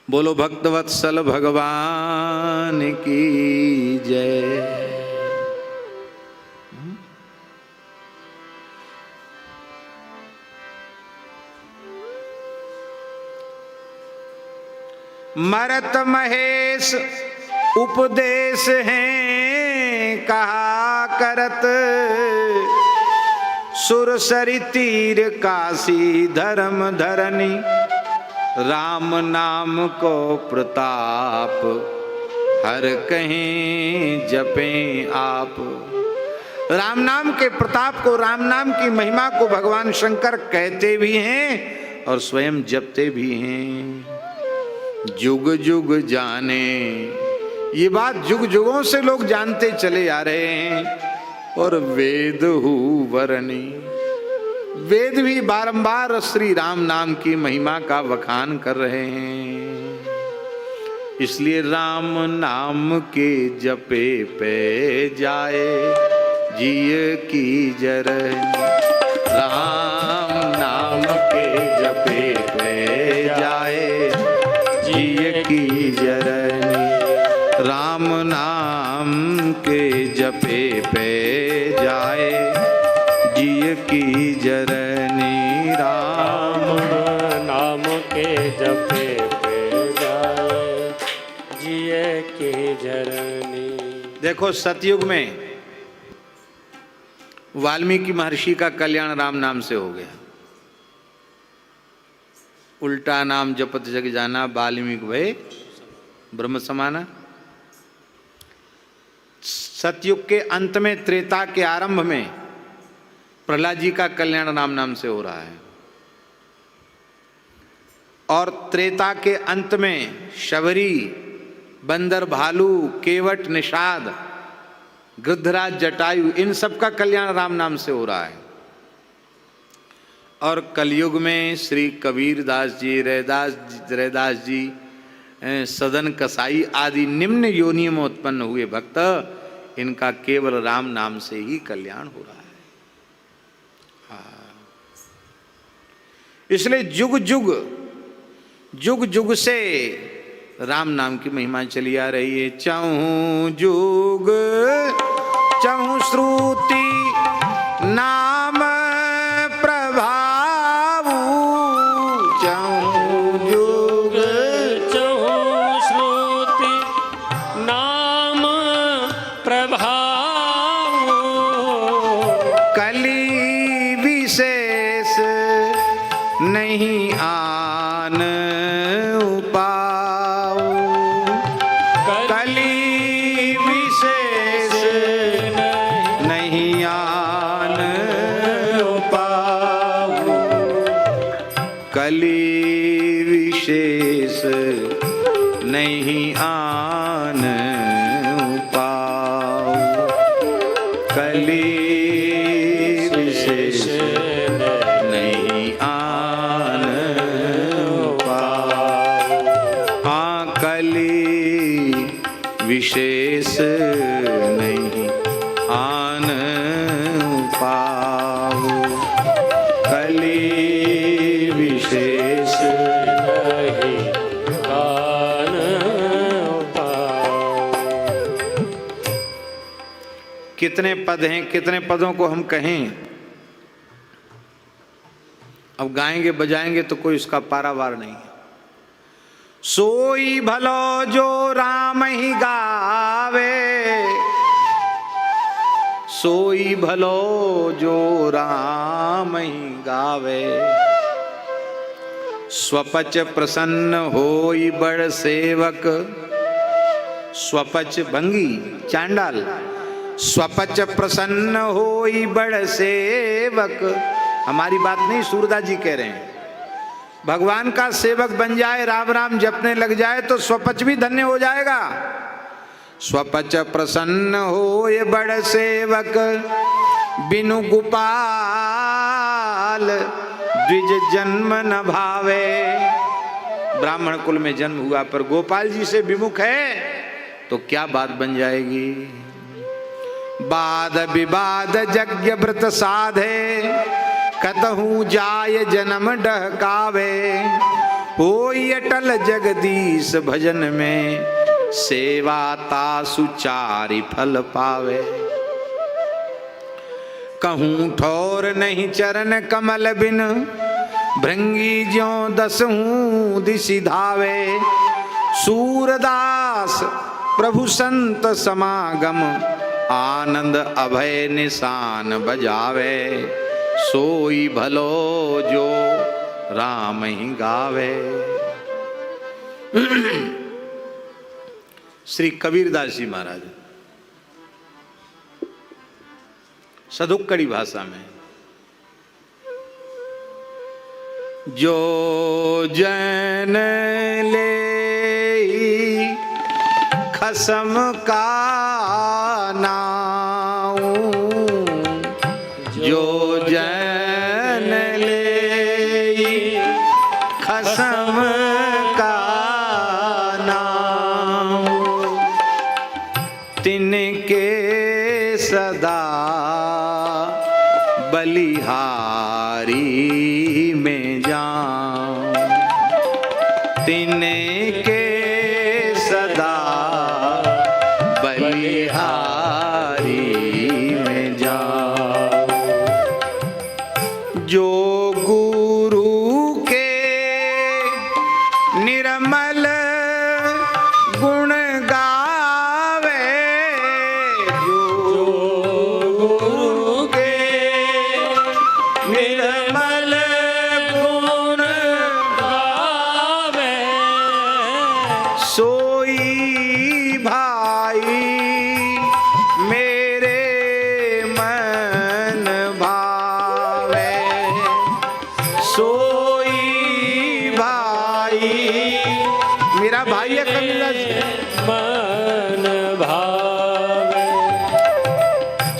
बोलो भक्तवत्सल भगवान की जय। मरत महेश उपदेश हैं कहा करत, सुरसरी तीर काशी धर्म धरनी, राम नाम को प्रताप हर कहीं जपें आप। राम नाम के प्रताप को, राम नाम की महिमा को भगवान शंकर कहते भी हैं और स्वयं जपते भी हैं। जुग जुग जाने, ये बात जुग जुगों से लोग जानते चले आ रहे हैं। और वेद हु वरणी, वेद भी बारंबार श्री राम नाम की महिमा का बखान कर रहे हैं। इसलिए राम नाम के जपे पे जाए जिय की जरनी, राम नाम के जपे पे जाए जिय की जरनी, राम नाम के जपे पे जाए जिय की जरनी, राम नाम के जपे पे जाए जिए की जरनी। देखो सतयुग में वाल्मीकि महर्षि का कल्याण राम नाम से हो गया। उल्टा नाम जपत जग जाना, वाल्मीकि भय ब्रह्म समाना। सतयुग के अंत में, त्रेता के आरंभ में प्रहलाद जी का कल्याण राम नाम से हो रहा है। और त्रेता के अंत में शबरी, बंदर, भालू, केवट, निषाद, गृद्धराज, जटायु, इन सब का कल्याण राम नाम से हो रहा है। और कलयुग में श्री कबीरदास जी, रैदास जी, सदन कसाई आदि निम्न योनियों में उत्पन्न हुए भक्त, इनका केवल राम नाम से ही कल्याण हो रहा है। इसलिए जुग जुग से राम नाम की महिमा चली आ रही है। चहु जुग चहु श्रुति नाम प्रभाव, चहु जुग चहु श्रुति नाम प्रभाव, कली विशेष नहीं आन उपाऊ, कली विशेष नहीं आन उपाऊ, कली विशेष नहीं आन उपाऊ, कली विशेष नहीं आन उपाऊ, हाँ कली विशेष नहीं आन उपाऊ, कली विशेष नहीं आन उपाऊ। कितने पद हैं, कितने पदों को हम कहें। अब गाएंगे बजाएंगे तो कोई उसका पारावार नहीं है। सोई भलो जो राम ही गावे, सोई भलो जो राम ही गावे, स्वपच प्रसन्न होई बड़ सेवक, स्वपच भंगी चांडाल, स्वपच प्रसन्न होई बड़ सेवक। हमारी बात नहीं, सूरदास जी कह रहे हैं। भगवान का सेवक बन जाए, राम राम जपने लग जाए तो स्वपच भी धन्य हो जाएगा। स्वपच प्रसन्न होए बड़ सेवक, बिनु गोपाल द्विज जन्म न भावे। ब्राह्मण कुल में जन्म हुआ पर गोपाल जी से विमुख है तो क्या बात बन जाएगी। वाद विवाद यज्ञ व्रत साधे, कतहु जाय जन्म डहकावे। होई अटल जगदीश भजन में, सेवा तासु चारि फल पावे। कहूँ ठोर नहीं चरण कमल बिन, भृंगी ज्यों दसहूँ दिशि धावे। सूरदास प्रभु संत समागम, आनंद अभय निशान बजावे। सोई भलो जो राम ही गावे। श्री कबीरदास जी महाराज सदुक्कड़ी भाषा में जो जन ले खसम का नाऊं, जो जन ले खसम का नाऊं, तिनके सदा बलिहारी में जाऊं, तिनके सदा बलिहारी में जाऊं। जो गुरु के निर्मल गुण गावे, जो गुरु के निर्मल गुण गावे, सोई भाई मेरे मन भावे, सोई भाई मेरा भाई है कबीरदास जी। मन भावे,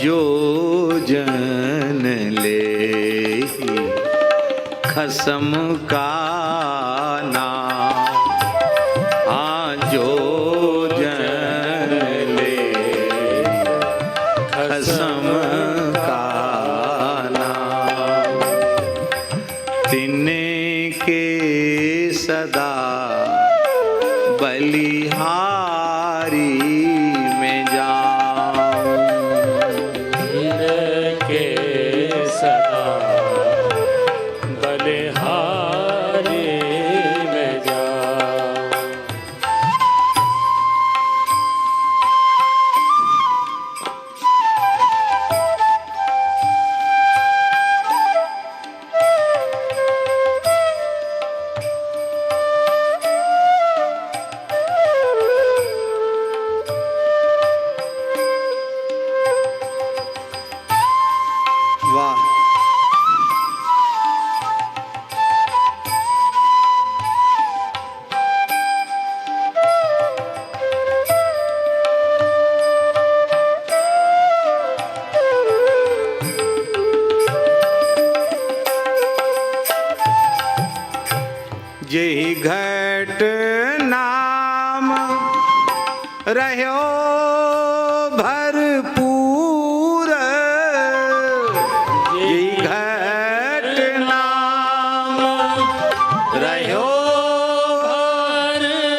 जो जन ले खसम का नाम, हाँ जो जन ले खसम का नाम, तिनके सदा बलिहारी में जाऊं, के सदा बलिहारी में जाऊं। वाह। जेहि घट नाम रह्यो भरपूर, जेहि घट नाम रह्यो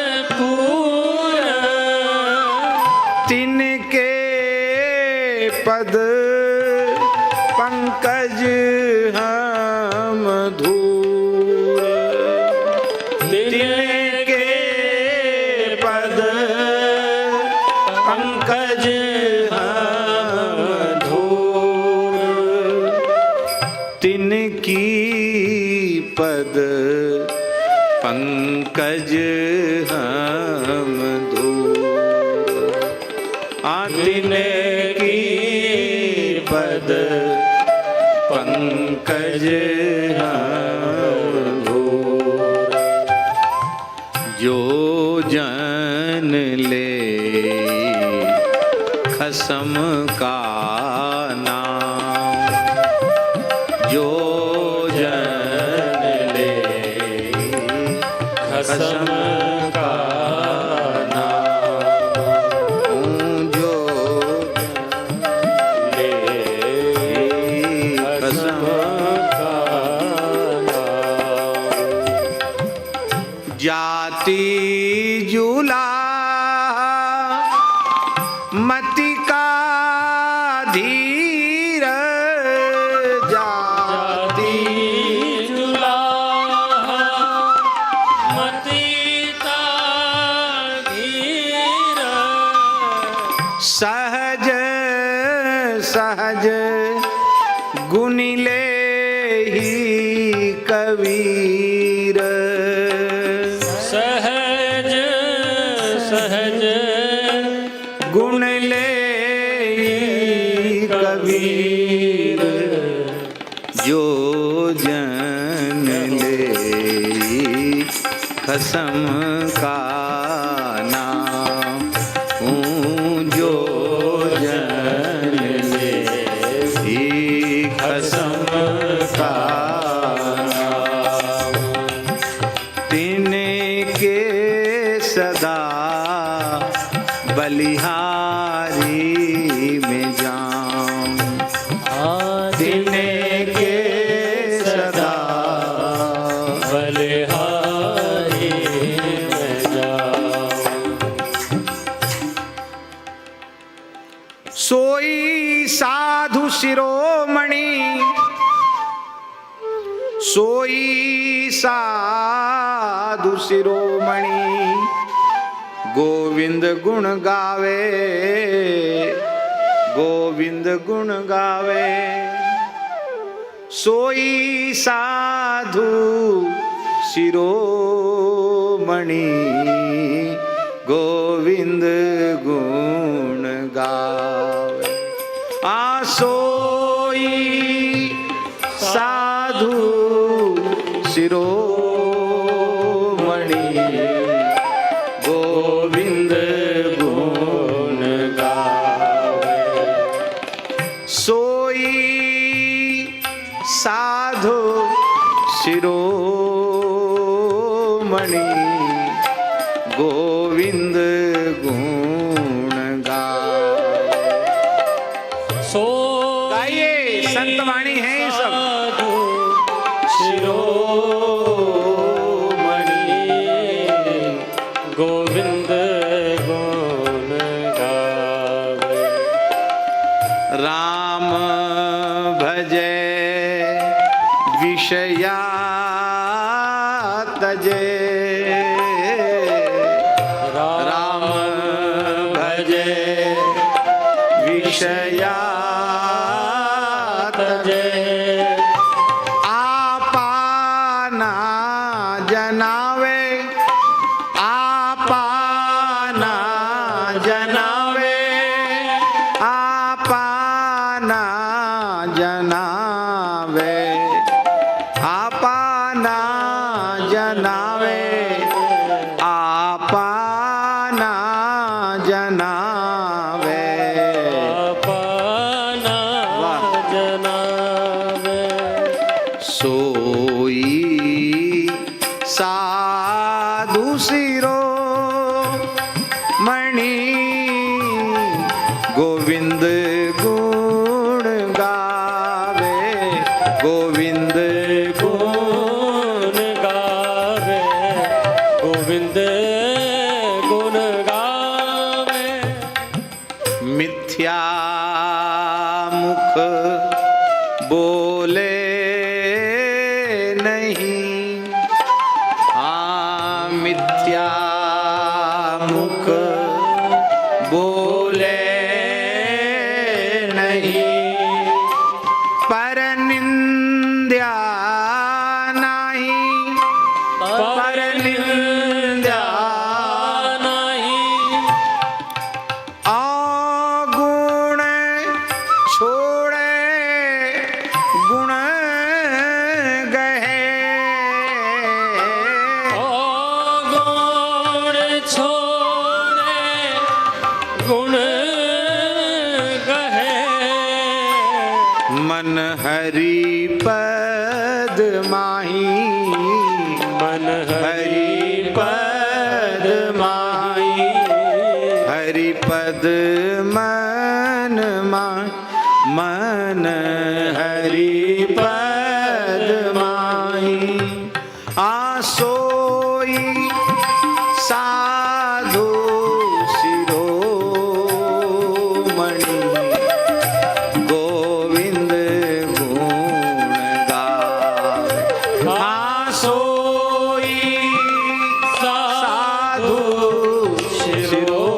भरपूर, तिनके पद पंकज हम धूर, तिनके पद पंकज हम धूर, तिनकी पद पंकज हम धूर, तिनकी पद पंकज हम धूर, जो जन ले खसम का नाम, जो जन ले खसम का नाम, जो ले खसम का नाम। जाति जुला मति का धीर, जाति जुला मति का धीर, सहज सहज गुण ले ही कबीर, सहज सहज गुण ले ही कबीर, जो जन ले खसम का नाम जो जन ले खसम का नाम तिनके सदा बलिहारी में जाऊं तिनके सदा बलिहारी में जाऊं। सोई साधु शिरोमणि सोई साधु शिरोमणि गोविंद गुण गावे गोविंद गुण गावे सोई साधु शिरोमणि गोविंद गुण गावे सोई साधु शिरोमणि गोविंद गुण गावे सोई साधु शिरोमणि गोविंद गुण गावे सो गाइए संत वाणी है ये सब शिरोमणि गोविंद गुण गावे। राम भजे विषया तजे राम भजे विषया तजे आपाना जनावे आपाना जनावे आपाना जनावे आपाना जनावे आपाना जनावे अपना जनावे सोई साधु शिरोमणि गोविंद गुण गावे गोविंद गुण गावे गोविंद गुण गावे। मिथ्या मुख बोले नहीं मिथ्या मुख बोले नहीं पर निंद्या नहीं पर निंद्या नहीं गुण छोड़े गुण गहे गुण छोड़े गुण गहे मन हरि पद माही मन हरि पद माही हरि पद मन मन हरि पद माही सोई साधु शिरोमणि गोविंद गुण गावे सोई साधु शिरोमणि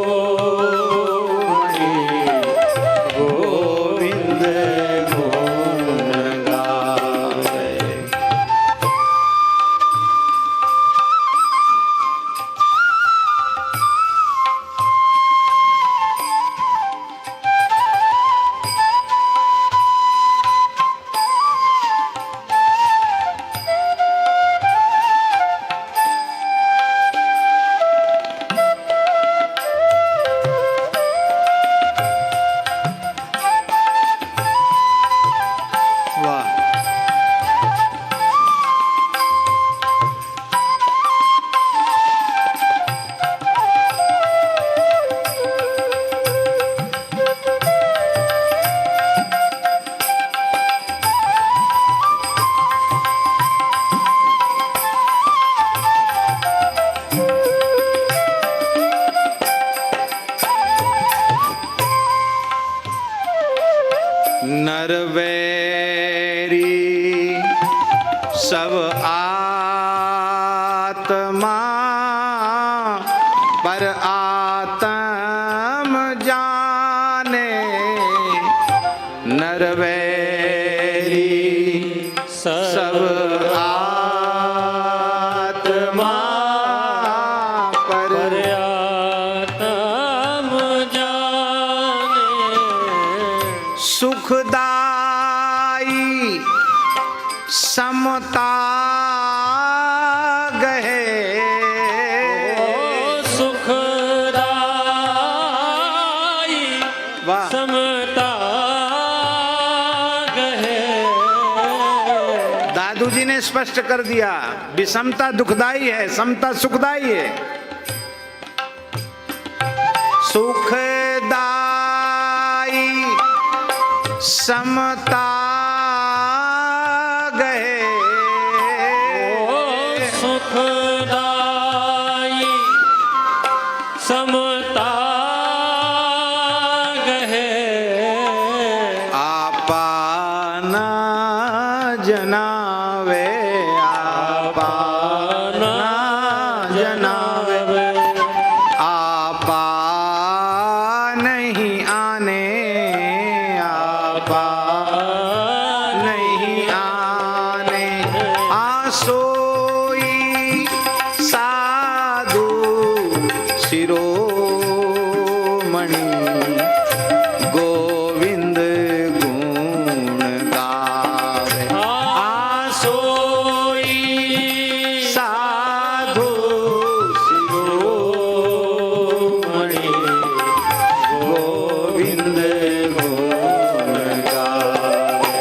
गोविंद गुण गावे। नरवैरी सब आत्मा पर आत्म जाने, नरवैरी सब आत्मा पर आत्म जाने। सुखदाई समता गहे, सुखदाई वाह समता गहे। दादू जी ने स्पष्ट कर दिया, विषमता दुखदाई है, समता सुखदाई है। सुखदाई समता गहे, सुखदाई समता गहे। आपाना जनावे, आपाना जनावे, आपा नहीं आने, आपा नहीं आने। आसोई साधु शिरोमणि, गोविंद गुण गावे। आसोई साधु शिरोमणि, गोविंद गुण गावे।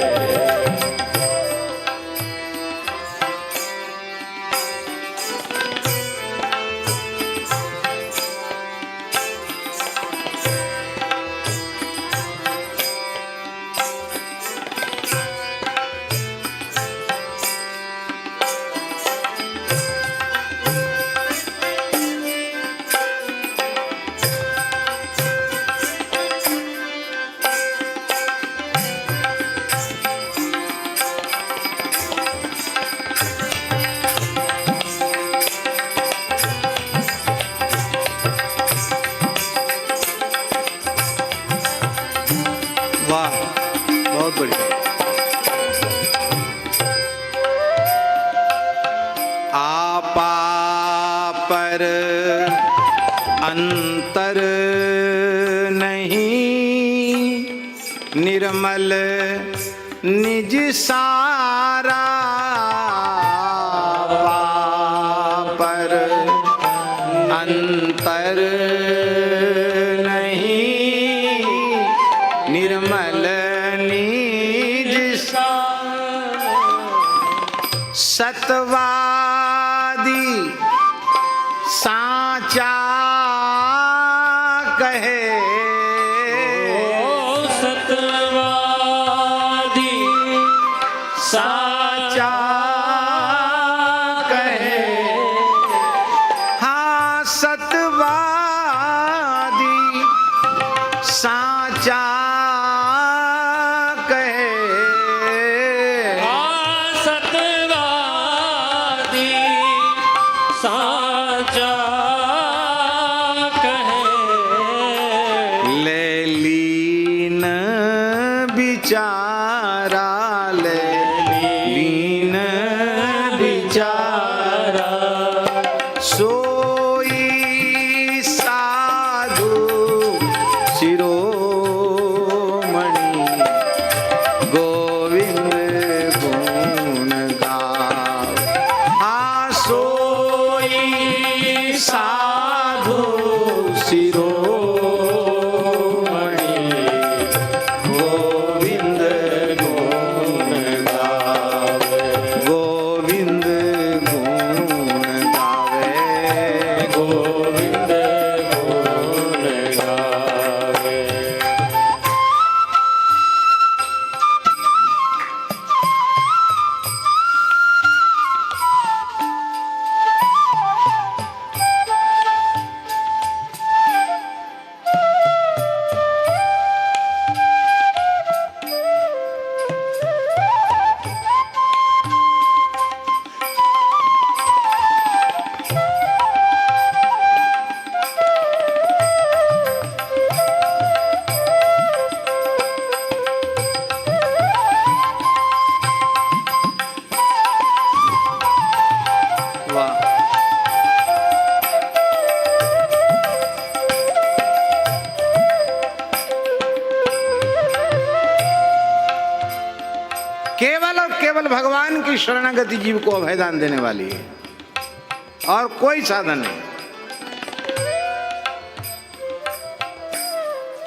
वाह, बहुत बढ़िया। आपा पर अंतर नहीं, निर्मल निज सारा। आपा पर अंतर नहीं, निर्मल निज सतवादी साचा कहे, सतवादी साचा कहे। हाँ, सतवादी साचा कहे। सतवादी साचा कहे। ले लीन बिचारा, ले लीन बिचारा, सोई साधु शिरोमणि, गोविंद गुण गावे। हाँ, सोई साधु शिरोमणि, गोविंद केवल और केवल भगवान की शरणागति जीव को अभयदान देने वाली है, और कोई साधन नहीं।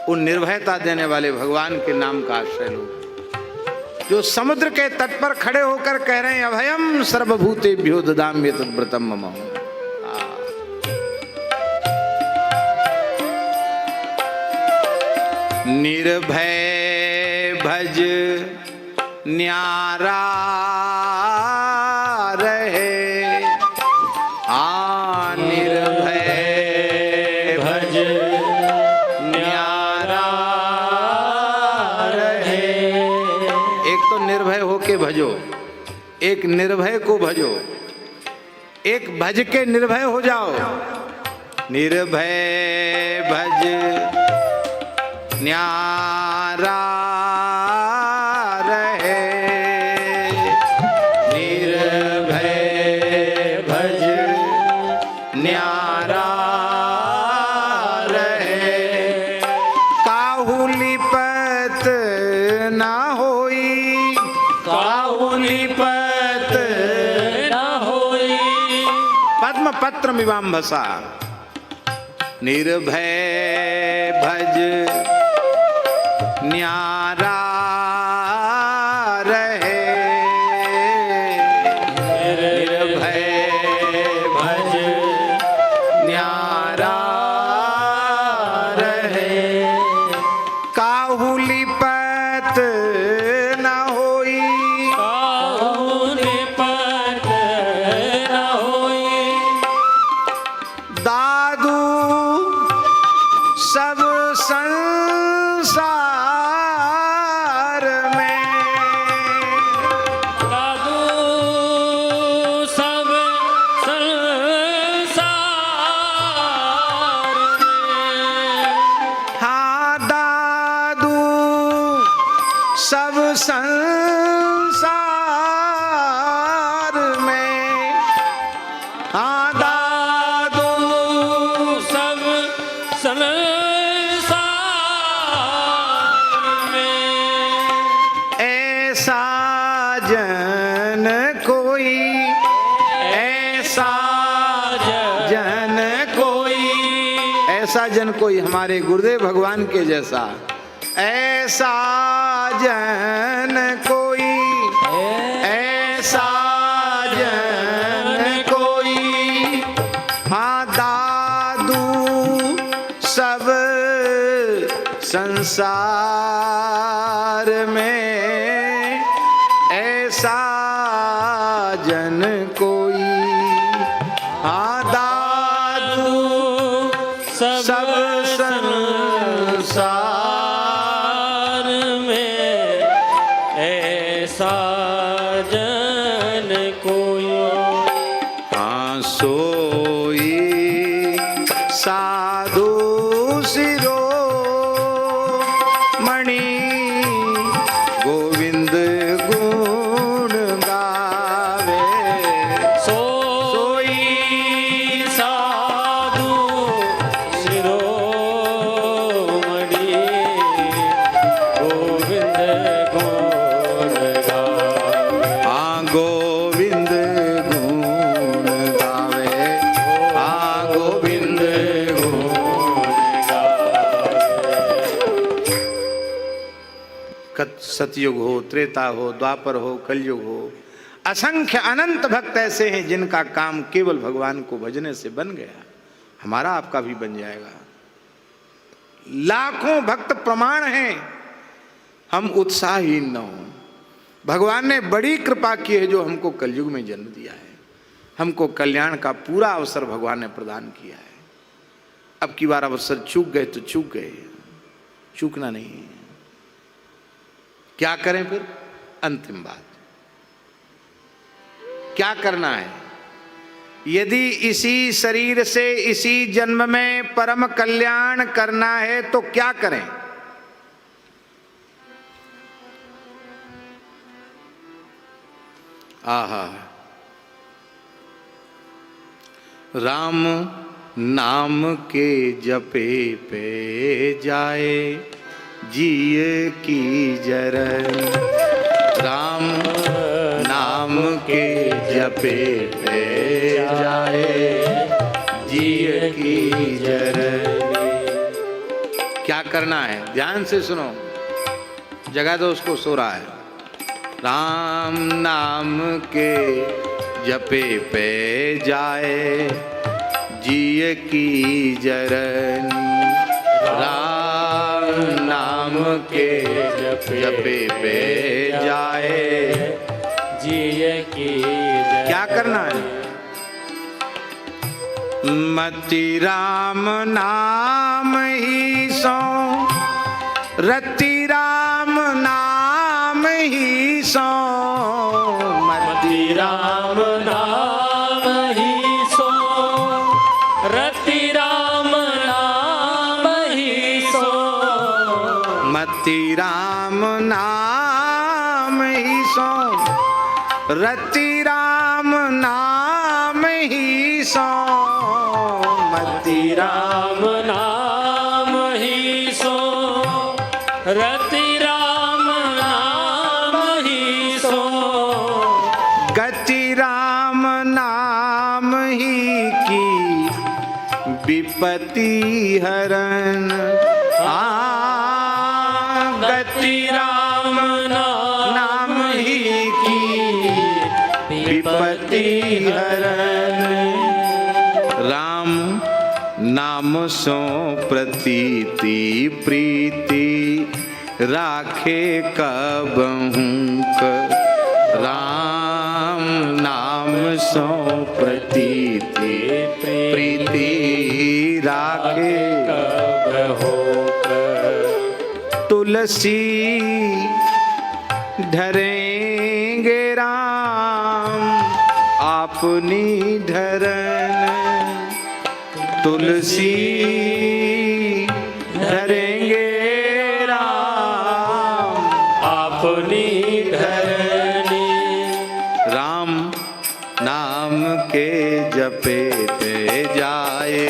उन निर्भयता देने वाले भगवान के नाम का आश्रय लो, जो समुद्र के तट पर खड़े होकर कह रहे हैं अभयम सर्वभूतेभ्यो ददाम्य तद्व्रतम मम। निर्भय भज न्यारा रहे, निर्भय भज न्यारा रहे। एक तो निर्भय होके भजो, एक निर्भय को भजो, एक भज के निर्भय हो जाओ। निर्भय भज न्यारा रहे, निर्भय भज न्यारा रहे। काहू लिपत ना होई, काहू लिपत ना होई, पद्म पत्र मिवाम्भसा। निर्भय भज न्यारा रहे, निर्भय भज न्यारा रहे। काहू लिपत न होई, काहू लिपत ना होई, दादू सब संसार में, दादू सब संसार में, हाँ दादू सब संसार में, हाँ दादू सब संसार में। ऐसा जन कोई, ऐसा जन कोई, ऐसा जन कोई हमारे गुरुदेव भगवान के जैसा, ऐसा जन कोई, ऐसा जन कोई, हाँ दादू सब संसार में, ऐसा जन कोई, हाँ दादू सब संसार में, ऐसा जन कोई। हाँ सोई साधु सिरो मणि गोविंद गुण गावे। सोई साधु शिरोमणि गोविंद गुण गावे। हाँ गोविंद गुण गावे, हाँ गोविंद गुण सतयुग हो, त्रेता हो, द्वापर हो, कलयुग हो, असंख्य अनंत भक्त ऐसे हैं जिनका काम केवल भगवान को भजने से बन गया। हमारा आपका भी बन जाएगा। लाखों भक्त प्रमाण हैं, हम उत्साहहीन न हो। भगवान ने बड़ी कृपा की है जो हमको कलयुग में जन्म दिया है। हमको कल्याण का पूरा अवसर भगवान ने प्रदान किया है। अब की बार अवसर चूक गए तो चूक गए, चूकना नहीं। क्या करें फिर? अंतिम बात क्या करना है? यदि इसी शरीर से इसी जन्म में परम कल्याण करना है तो क्या करें? आहा, राम नाम के जपे पे जाए जिए की जरन, राम नाम के जपे पे जाए जिय की जरनी। क्या करना है, ध्यान से सुनो, जगा दो उसको, सो रहा है। राम नाम के जपे पे जाए जिय की जरनी। राम नाम के जपे पे जाए जिय की जरनी। क्या करना है, मति राम नाम ही सो, रति राम नाम ही सो, मति राम नाम ही सो, रति राम नाम ही सो, मति राम नाम ही सो, रति राम नाम ही सो, मति राम नाम ही सो, रति राम नाम ही सो, गति राम नाम ही की विपत्ति हरण। गति राम नाम ही की विपत्ति हरण। राम नाम सो प्रतीति प्रीति राखे कबहू। राम नाम सो प्रतीति प्रीति राखे कबहू। तुलसी धरेंगे राम अपनी धरन। तुलसी धरेंगे राम अपनी धरनी। राम नाम के जपे पे जाए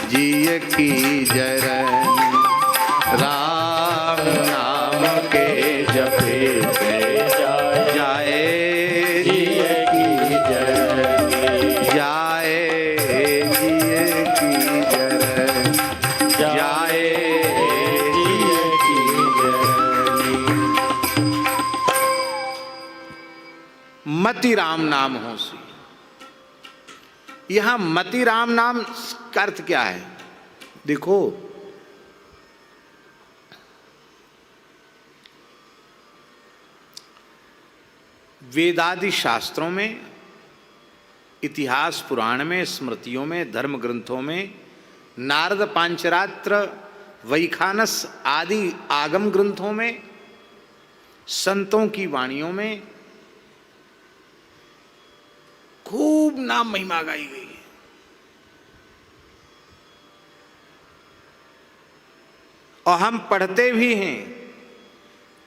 जिय की जरन। राम नाम के जपे पे जाए जिय की जरनी। जाए जिय की जरन। जाए जिय की जरनी। मति राम नाम हो सी। यहां मति राम नाम का अर्थ क्या है, देखो, वेदादि शास्त्रों में, इतिहास पुराण में, स्मृतियों में, धर्म ग्रंथों में, नारद पांचरात्र, वैखानस आदि आगम ग्रंथों में, संतों की वाणियों में खूब नाम महिमा गाई गई है। और हम पढ़ते भी हैं,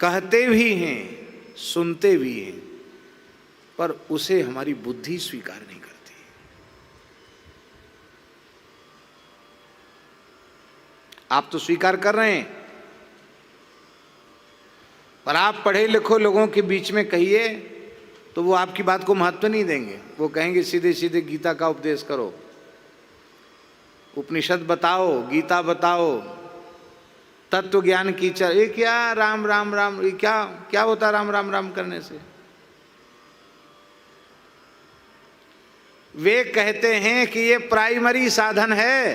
कहते भी हैं, सुनते भी हैं, पर उसे हमारी बुद्धि स्वीकार नहीं करती। आप तो स्वीकार कर रहे हैं, पर आप पढ़े लिखो लोगों के बीच में कहिए तो वो आपकी बात को महत्व नहीं देंगे। वो कहेंगे सीधे सीधे गीता का उपदेश करो, उपनिषद बताओ, गीता बताओ, तत्व ज्ञान की ये क्या राम राम राम, ये क्या क्या होता राम राम राम करने से। वे कहते हैं कि ये प्राइमरी साधन है,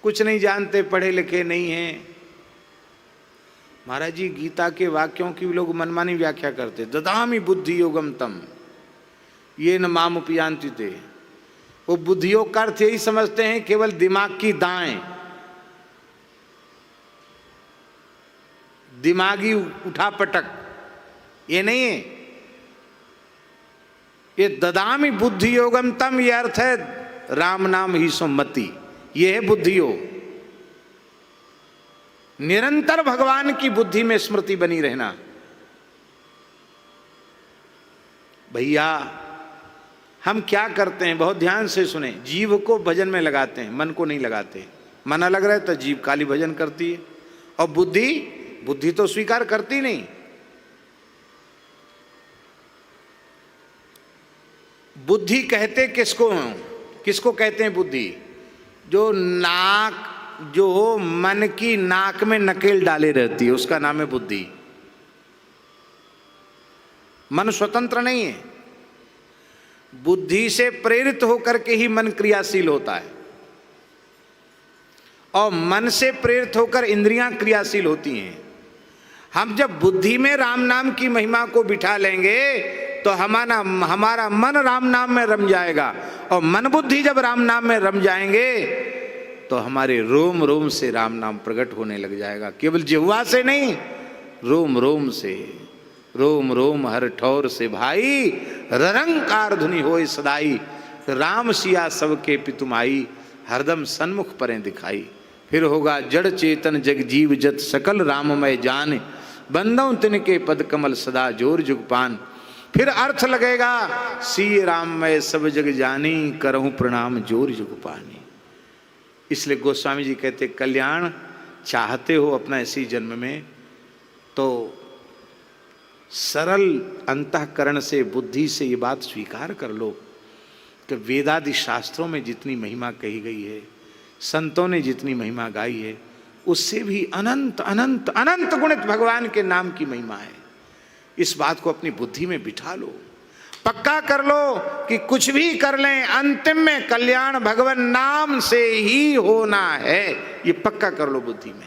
कुछ नहीं जानते, पढ़े लिखे नहीं हैं। महाराज जी, गीता के वाक्यों की लोग मनमानी व्याख्या करते, ददामि बुद्धि योगम तम ये न माम उपयांति थे। वो बुद्धियोग का अर्थ यही समझते हैं केवल दिमाग की दाएं, दिमागी उठापटक, ये नहीं है। ये ददामि बुद्धि योगम तम, ये अर्थ है राम नाम ही सुमति, ये है बुद्धि योग। निरंतर भगवान की बुद्धि में स्मृति बनी रहना। भैया हम क्या करते हैं, बहुत ध्यान से सुने, जीव को भजन में लगाते हैं, मन को नहीं लगाते। मन अलग रहे तो जीव काली भजन करती है, और बुद्धि तो स्वीकार करती नहीं। बुद्धि कहते किसको हैं? किसको कहते हैं बुद्धि? जो नाक, जो मन की नाक में नकेल डाले रहती है, उसका नाम है बुद्धि। मन स्वतंत्र नहीं है, बुद्धि से प्रेरित होकर के ही मन क्रियाशील होता है, और मन से प्रेरित होकर इंद्रियां क्रियाशील होती हैं। हम जब बुद्धि में राम नाम की महिमा को बिठा लेंगे तो हमारा मन राम नाम में रम जाएगा, और मन बुद्धि जब राम नाम में रम जाएंगे तो हमारे रोम रोम से राम नाम प्रकट होने लग जाएगा। केवल जिह्वा से नहीं, रोम रोम से, रोम रोम हर ठौर से भाई, ररंकार धुनि होए सदाई, राम सिया सबके पितुमाई, हरदम सन्मुख परें दिखाई। फिर होगा जड़ चेतन जग जीव जत सकल राममय जान, बंदों तिनके पद कमल सदा जोर जुगपान। फिर अर्थ लगेगा सी राममय सब जग जानी, करहूं प्रणाम जोर जुगपानी। इसलिए गोस्वामी जी कहते कल्याण चाहते हो अपना इसी जन्म में, तो सरल अंतःकरण से, बुद्धि से ये बात स्वीकार कर लो कि वेदादि शास्त्रों में जितनी महिमा कही गई है, संतों ने जितनी महिमा गाई है, उससे भी अनंत अनंत अनंत गुणित भगवान के नाम की महिमा है। इस बात को अपनी बुद्धि में बिठा लो, पक्का कर लो कि कुछ भी कर लें, अंतिम में कल्याण भगवान नाम से ही होना है। ये पक्का कर लो बुद्धि में।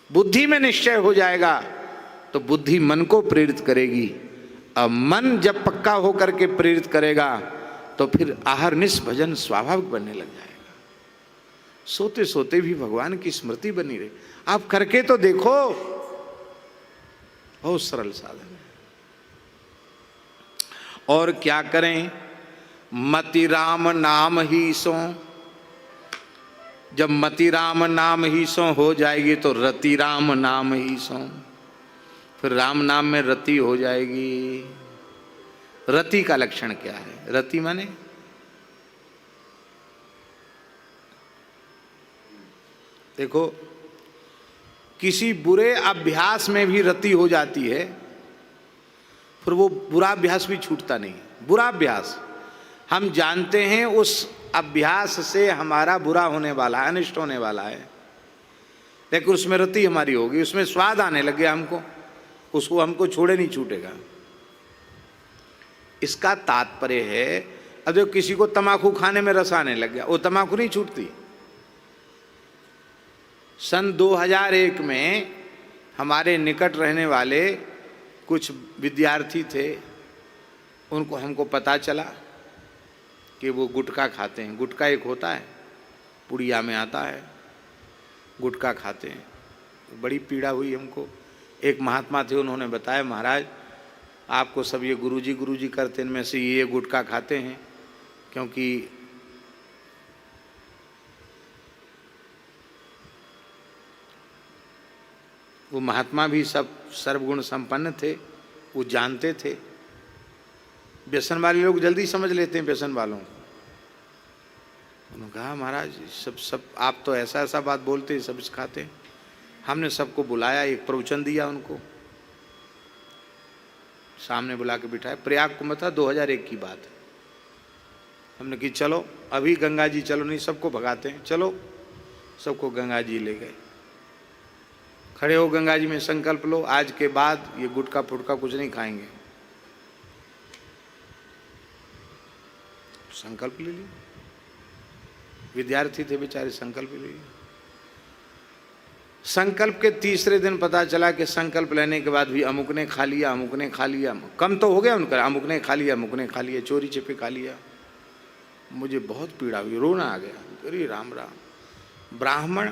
बुद्धि में निश्चय हो जाएगा तो बुद्धि मन को प्रेरित करेगी, और मन जब पक्का होकर के प्रेरित करेगा तो फिर आहरनिश भजन स्वाभाविक बनने लग जाएगा। सोते सोते भी भगवान की स्मृति बनी रहे। आप करके तो देखो, बहुत सरल साधन है। और क्या करें? मति राम नाम ही सो। जब मति राम नाम ही सो हो जाएगी तो रति राम नाम ही सो। फिर राम नाम में रति हो जाएगी। रति का लक्षण क्या है? रति माने देखो, किसी बुरे अभ्यास में भी रति हो जाती है, फिर वो बुरा अभ्यास भी छूटता नहीं। बुरा अभ्यास हम जानते हैं उस अभ्यास से हमारा बुरा होने वाला है, अनिष्ट होने वाला है, लेकिन उसमें रति हमारी होगी, उसमें स्वाद आने लग गया हमको, उसको हमको छोड़े नहीं छूटेगा। इसका तात्पर्य है, अब जो किसी को तम्बाकू खाने में रस आने लग गया, वो तम्बाकू नहीं छूटती। सन 2001 में हमारे निकट रहने वाले कुछ विद्यार्थी थे, उनको हमको पता चला कि वो गुटखा खाते हैं। गुटखा एक होता है, पुड़िया में आता है, गुटखा खाते हैं। बड़ी पीड़ा हुई हमको। एक महात्मा थे, उन्होंने बताया, महाराज आपको सब ये गुरुजी करते, इनमें से ये गुटखा खाते हैं, क्योंकि वो महात्मा भी सब सर्वगुण संपन्न थे, वो जानते थे। व्यसन वाले लोग जल्दी समझ लेते हैं व्यसन वालों को। उन्होंने कहा महाराज सब आप तो ऐसा ऐसा बात बोलते हैं, सब सिखाते हैं। हमने सबको बुलाया, एक प्रवचन दिया उनको, सामने बुला के बिठाया। प्रयाग कुंभ था, 2001 की बात है। हमने कि चलो अभी गंगा जी चलो, नहीं सबको भगाते हैं, चलो सबको गंगा जी ले गए। खड़े हो गंगा जी में संकल्प लो, आज के बाद ये गुटखा फुटका कुछ नहीं खाएंगे। संकल्प ले लिया, विद्यार्थी थे बेचारे, संकल्प ले लिया। संकल्प के तीसरे दिन पता चला कि संकल्प लेने के बाद भी अमुक ने खा लिया, अमुक ने खा लिया। कम तो हो गया उनका, अमुक ने खा लिया, अमुक ने खा लिया, चोरी छिपे खा लिया। मुझे बहुत पीड़ा हुई, रोना आ गया। अरे राम राम। ब्राह्मण।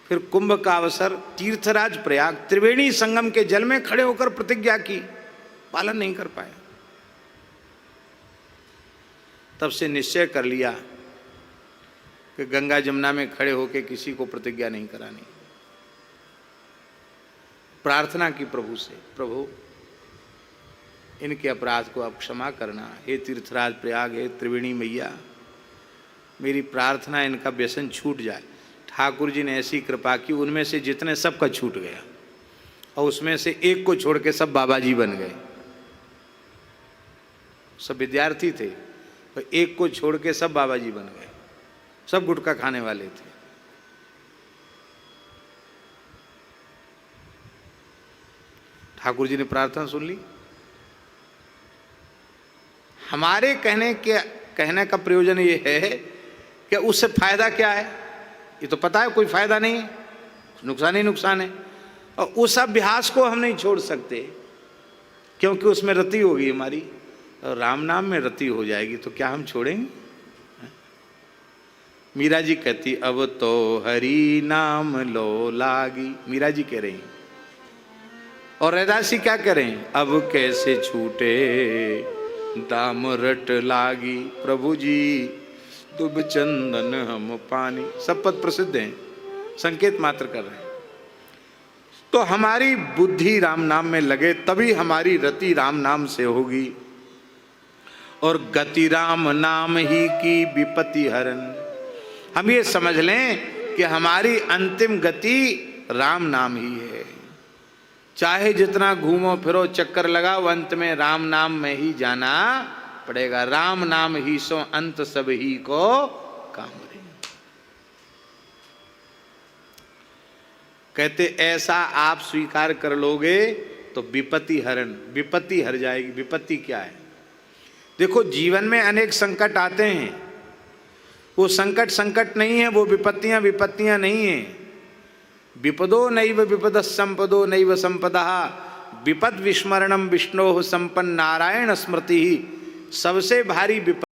फिर कुंभ का अवसर, तीर्थराज प्रयाग, त्रिवेणी संगम के जल में खड़े होकर प्रतिज्ञा की, पालन नहीं कर पाया। तब से निश्चय कर लिया कि गंगा जमुना में खड़े होकर किसी को प्रतिज्ञा नहीं करानी। प्रार्थना की प्रभु से, प्रभु इनके अपराध को आप क्षमा करना। हे तीर्थराज प्रयाग, हे त्रिवेणी मैया, मेरी प्रार्थना इनका व्यसन छूट जाए। ठाकुर जी ने ऐसी कृपा की, उनमें से जितने सबका छूट गया, और उसमें से एक को छोड़ के सब बाबा जी बन गए। सब विद्यार्थी थे, तो एक को छोड़ के सब बाबा जी बन गए, सब गुटखा खाने वाले थे। ठाकुर जी ने प्रार्थना सुन ली। हमारे कहने का प्रयोजन ये है कि उससे फायदा क्या है, ये तो पता है कोई फायदा नहीं है, नुकसान ही नुकसान है। और उस अभ्यास को हम नहीं छोड़ सकते क्योंकि उसमें रति होगी हमारी, और राम नाम में रति हो जाएगी, तो क्या हम छोड़ेंगे? मीरा जी कहती अब तो हरि नाम लो लागी, मीरा जी कह रही हैं। और रैदास जी क्या करें, अब कैसे छूटे दाम रट लागी, प्रभु जी दुब चंदन हम पानी। सब पद प्रसिद्ध हैं, संकेत मात्र कर रहे हैं। तो हमारी बुद्धि राम नाम में लगे तभी हमारी रति राम नाम से होगी, और गति राम नाम ही की विपत्ति हरण। हम ये समझ लें कि हमारी अंतिम गति राम नाम ही है। चाहे जितना घूमो फिरो चक्कर लगाओ, अंत में राम नाम में ही जाना पड़ेगा। राम नाम ही सो अंत सब ही को काम रे। कहते ऐसा आप स्वीकार कर लोगे तो विपत्ति हरण, विपत्ति हर जाएगी। विपत्ति क्या है? देखो जीवन में अनेक संकट आते हैं, वो संकट नहीं है, वो विपत्तियां नहीं है। विपदो नैव विपद संपदो नैव संपदा, विपद विस्मरणम विष्णो संपन्न नारायण स्मृति। सबसे भारी विपद